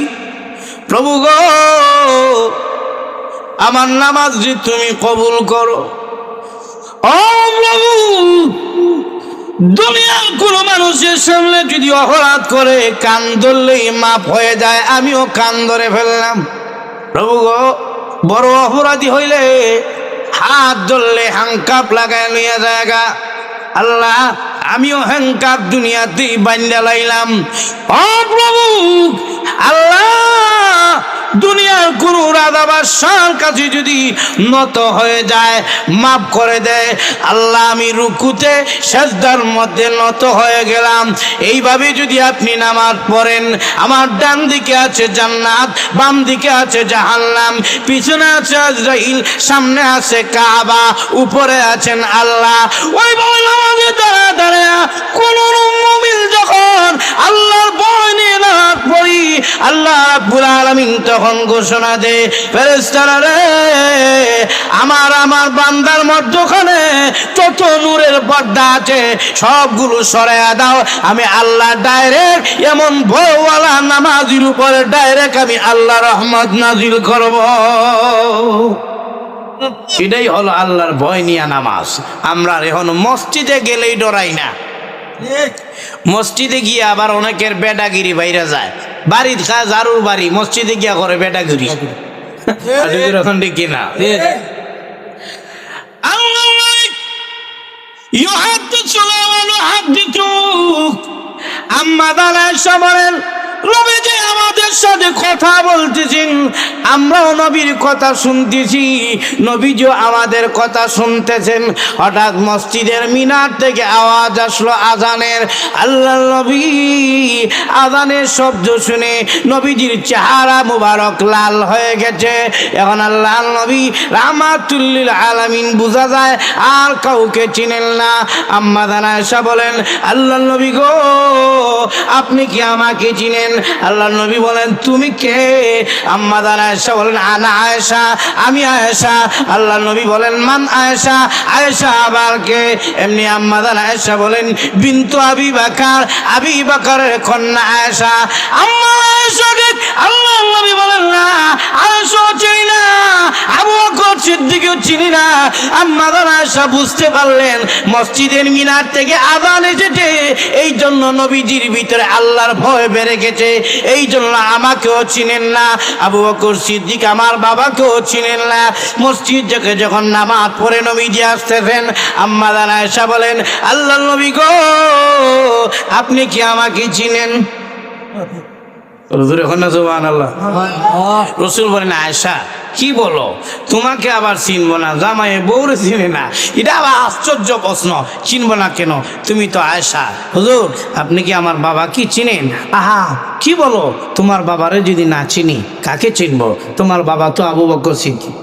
প্রভু গো আমার নামাজ যে তুমি কবুল করো। ও প্রভু, দুনিয়ার কোন মানুষের সামনে যদি অপরাধ করে কান ধরলেই মাপ হয়ে যায়, আমিও কান ধরে ফেললাম। প্রভু গো বড় অপরাধী হইলে হাত ধরলে হ্যাংকাপ লাগায় লইয়া জায়গা। আল্লাহ আমিও হ্যাংকাপ দুনিয়াতেই বান্ধা লাইলাম। ও প্রভু আল্লাহ, দুনিয়ার কোন রাজা বাদশার কাছে যদি নত হয়ে যায় মাফ করে দেয়। আল্লাহ আমি রুকুতে সিজদার মধ্যে নত হয়ে গেলাম। এইভাবে যদি আপনি নামাজ পড়েন, আমার ডান দিকে আছে জান্নাত, বাম দিকে আছে জাহান্নাম, পিছনে আছে আজরাইল, সামনে আছে কাবা, উপরে আছেন আল্লাহ। ওইভাবে নামাজে দাঁড়া দাঁড়া কোন মুমিন যখন আল্লাহর ভয় নিয়ে নামাজ পড়ি, আল্লাহ রাব্বুল আলামিন তখন ঘোষণা দে, ফেরেশতারা রে আমার বান্দার মধ্যখানে যত নূরের পর্দা আছে সবগুলো সরাইয়া দাও। আমি আল্লাহ ডাইরেক্ট এমন ভয়ওয়ালা নামাজের উপরে ডাইরেক্ট আমি আল্লাহ রহমত নাজিল করব। এটাই হলো আল্লাহর ভয় নিয়া নামাজ। আমরা এখন মসজিদে গেলেই ডরাই না। মসজিদে গিয়ে আবার অনেকের বেটাগিরি বাইরে যায়। বাড়ির খা জারুর বাড়ি, মসজিদে গিয়া করে বেটাগিরি। এখন ঠিক কিনা। আম্মা দাঁড়ায় বলেন নবীজি আমাদের সাথে কথা বলতেছেন, আমরাও নবীর কথা শুনতেছি, নবীজিও আমাদের কথা শুনতেছেন। হঠাৎ মসজিদের মিনার থেকে আওয়াজ আসলো আজানের। আল্লাহ নবী আজানের শব্দ শুনে নবীজির চেহারা মুবারক লাল হয়ে গেছে। এখন আল্লাহ নবী রাহমাতুল লিল আলামিন বোঝা যায় আর কাউকে চিনেন না। আম্মা আয়েশা বলেন আল্লাহ নবী গো আপনি কি আমাকে চিনেন? আল্লাহ নবী বলেন তুমি কে? আম্মা আয়েশা বলেন আনা আয়েশা, আমি আয়েশা। আল্লাহ নবী বলেন মান আয়েশা? আয়েশা আবার কে? এমনি আম্মা আয়েশা বলেন বিনতু আবি বকর, আবি বকরের কন্যা আয়েশা। আম্মা আয়েশাকে আল্লাহ নবী বলেন না, আয়েশা চিনি না, আবু বকর সিদ্দিকও চিনি না। আম্মা জান আয়েশা বুঝতে পারলেন মসজিদের মিনার থেকে আযান এসেছে, এই জন্য নবীজির ভিতরে আল্লাহর ভয় বেড়ে গেছে, এই জন্য আমাকেও চিনেন না। আবু বকর সিদ্দিক আমার বাবাকেও চিনেন না। মসজিদ থেকে যখন নামাজ পড়ে নবীজি আসতেছেন, আম্মা জান আয়েশা বলেন, আল্লাহর নবী গো, আপনি কি আমাকে চিনেন? সুবহানাল্লাহ। রাসূল বলেন, আয়েশা কি বলো, তোমাকে আবার চিনবো না? জামাই বউরে চিনে না, এটা আবার আশ্চর্য প্রশ্ন। চিনবো না কেন? তুমি তো আয়েশা। হুজুর, আপনি কি আমার বাবা কি চিনেন? আহা, কি বলো, তোমার বাবারে যদি না চিনি কাকে চিনবো? তোমার বাবা তো আবু বকর সিদ্দিক।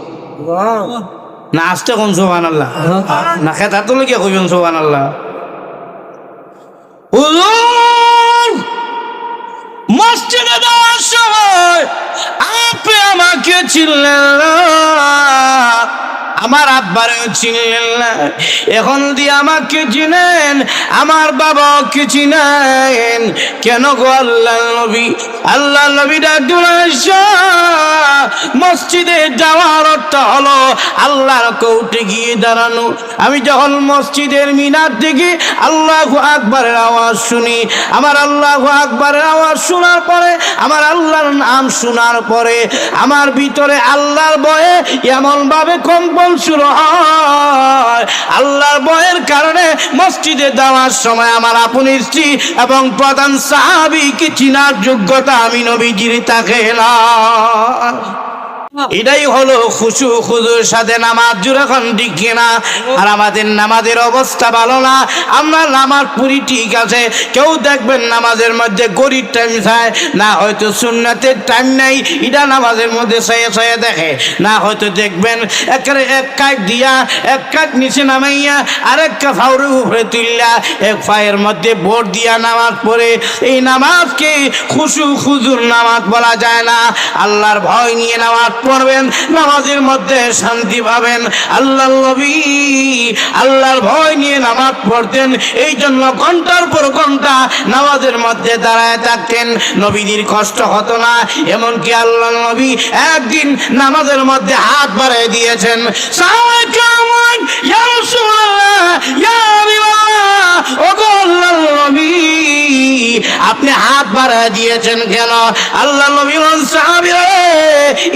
না আসতে কোন সুবহানাল্লাহ, না খেতা তুলে কে কইবেন সুবহানাল্লাহ। হুজুর, মসজিদে যাওয়ার সময় আপনি আমাকে চিনলেন না, আমার আব্বারেও চিনলেন না, এখন দিয়ে আমাকে চিনেন, আমার বাবাকে চিনেন কেন গো আল্লাহ নবী? আল্লাহ নবী ডাকছে, মসজিদে যাওয়ার অর্থ হলো আল্লাহর কোর্টে গিয়ে দাঁড়ানো। আমি যখন মসজিদের মিনার থেকে আল্লাহু আকবারের আওয়াজ শুনি, আমার আল্লাহু আকবারের আওয়াজ শোনার পরে, আমার আল্লাহর নাম শোনার পরে আমার ভিতরে আল্লাহর ভয়ে এমন ভাবে কম্পন শুরু হয়, আল্লাহর ভয়ের কারণে মসজিদে যাওয়ার সময় আমার আপন স্ত্রী এবং প্রধান সাহাবীকে চিনার যোগ্যতা আমি নবীজির থাকে না। এটাই হলো খুশু খুজুর সাথে নামাজ। জুড়ে এখন ঠিক কিনা? আর আমাদের নামাজের অবস্থা ভালো না। আমরা নামাজ পড়ি ঠিক আছে, কেউ দেখবেন নামাজের মধ্যে গরিব টাইম চায়, না হয়তো সুন্নাতের টাইম নাই, এটা নামাজের মধ্যে ছয়ে ছয়ে দেখে, না হয়তো দেখবেন একেবারে এক কাঠ দিয়া এক কাঠ নিচে নামাইয়া আরেক ফাউরের উপরে তুললা এক পায়ের মধ্যে বোট দিয়া নামাজ পড়ে। এই নামাজকে খুশু খুজুর নামাজ বলা যায় না। আল্লাহর ভয় নিয়ে নামাজ পড়বেন, নামাজের মধ্যে শান্তি পাবেন। আল্লাহর নবী আল্লাহর ভয় নিয়ে নামাজ পড়তেন, এই জন্য ঘন্টার পর ঘন্টা নামাজের মধ্যে দাঁড়ায় থাকতেন, নবীজির কষ্ট হতো না। এমনকি আল্লাহর নবী একদিন নামাজের মধ্যে হাত বাড়িয়ে দিয়েছেন, সাহাবায়ে কেরাম, ইয়া রাসূলুল্লাহ, ইয়া হাবিবাল্লাহ, ওগো আল্লাহর নবী, আপনি হাত বাড়িয়ে দিয়েছেন কেন? আল্লাহর নবী বলেন, সাহাবীরা,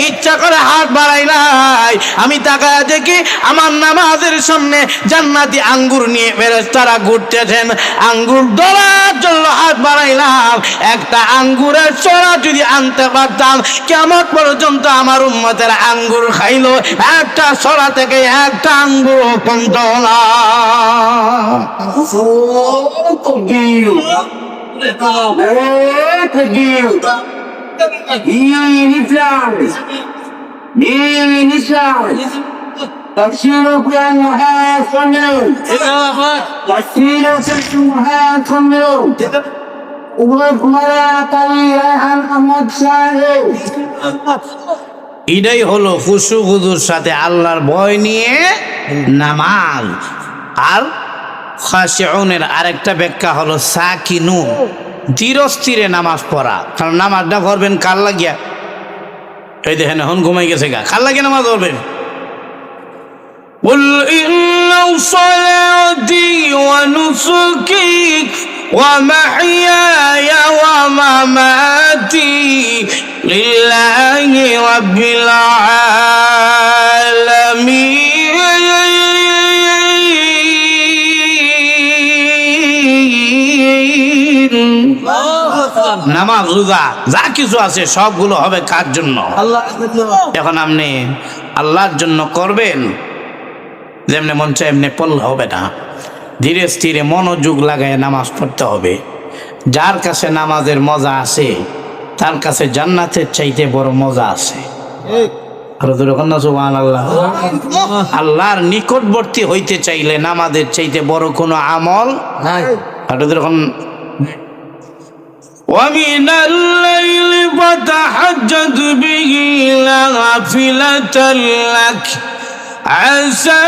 ইচ্ছা করে হাত বাড়াই নাই, আমি তাকায় দেখি আমার নামাজের সামনে জান্নাতি আঙ্গুর নিয়ে ফেরেশতারা ঘুরতেছেন, আঙ্গুর ধরার জন্য হাত বাড়াইলাম। একটা আঙ্গুরের ছড়া যদি আনতে পারতাম, কিয়ামত পর্যন্ত আমার উম্মতের আঙ্গুর খাইলো, একটা ছড়া থেকে একটা আঙ্গুর কমত না। এটাই হলো খুশু খুজুর সাথে আল্লাহর ভয় নিয়ে নামাজ। আর খাশিউনের আরেকটা ব্যাখ্যা হলো সাকিনুন, ধীরস্থিরে নামাজ পড়া। কারণ নামাজটা পড়বেন কার লাগিয়া? এই দেখেন এখন ঘুমাই গেছে গা, কার লাগিয়া নামাজ পড়বেন? قل إن صلاتي ونسكي ومحياي ومماتي لله رب العالمين। নামাজ রোজা যা কিছু আছে সবগুলো হবে কার জন্য? এখন আপনি আল্লাহর জন্য করবেন, যেমনি মন চায় এমনি পড়লে হবে না, ধীরে স্থিরে মনোযোগ লাগায় নামাজ পড়তে হবে। যার কাছে নামাজের মজা আছে তার কাছে জান্নাতের চাইতে বড় মজা আছে। আল্লাহর নিকটবর্তী হইতে চাইলে নামাজের চাইতে বড় কোনো আমল নাই। ومن الليل فتهجد به نافلة لك عسى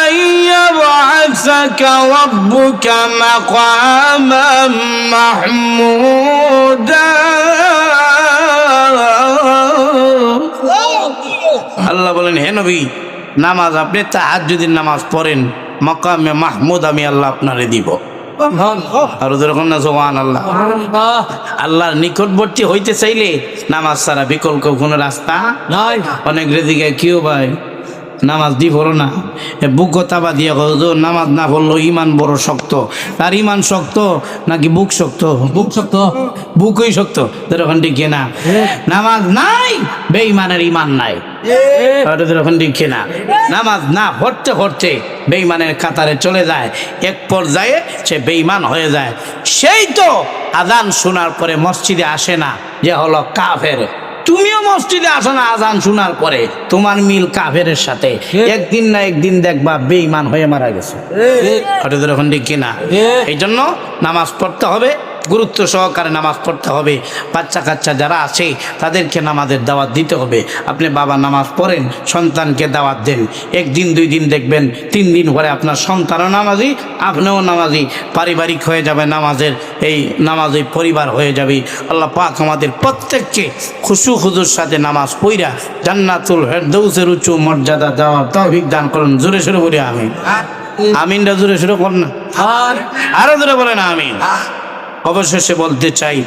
أن يبعثك ربك مقاما محمودا আল্লাহ বলেন, হে নবী, নামাজ আপনি তাহাজ্জুদের নামাজ পড়েন, মাকামে মাহমুদ আমি আল্লাহ আপনারে দিব। আর ওরকম না সুবহানাল্লাহ। আল্লাহর নিকটবর্তী হইতে চাইলে নামাজ ছাড়া বিকল্প কোনো রাস্তা নাই। অনেক রেদিকে কেউ ভাই নামাজ দি পড়ো না, বুক তাবা দিয়ে নামাজ না পড়লো ইমান বড় শক্ত। তার ইমান শক্ত নাকি বুক শক্ত? বুক শক্ত। বুকই শক্ত। তখন ঠিক না, নামাজ নাই বেঈমানের ইমান নাই। তখন ঠিক না, নামাজ না পড়তে পড়তে বেঈমানের কাতারে চলে যায়, এক পর্যায়ে সে বেঈমান হয়ে যায়। সেই তো আজান শোনার পরে মসজিদে আসে না, যে হলো কাফের। তুমিও মসজিদে আসো না আজান শোনার পরে, তোমার মিল কাফেরের সাথে। একদিন না একদিন দেখবা বেঈমান হয়ে মারা গেছে। এখন ঠিক কিনা? এই জন্য নামাজ পড়তে হবে, গুরুত্ব সহকারে নামাজ পড়তে হবে। বাচ্চা কাচ্চা যারা আছে তাদেরকে নামাজের দাওয়াত দিতে হবে। আপনি বাবা নামাজ পড়েন, সন্তানকে দাওয়াত দেন। একদিন 2 দিন দেখবেন, 3 দিন পরে আপনার সন্তানও নামাজি, আপনিও নামাজি, পারিবারিক হয়ে যাবে নামাজের এই নামাজি পরিবার হয়ে যাবে। আল্লাহ পাক আমাদের প্রত্যেককে খুশু খুজুর সাথে নামাজ পড়া জান্নাতুল ফেরদৌসের উচ্চ মর্যাদা দেওয়ার তৌফিক দান করুন। জোরে সোরে বলি আমিন। আমিনটা জোরে সোরে করেন না, আরো জোরে বলেন আমিন। অবশেষে বলতে চাই,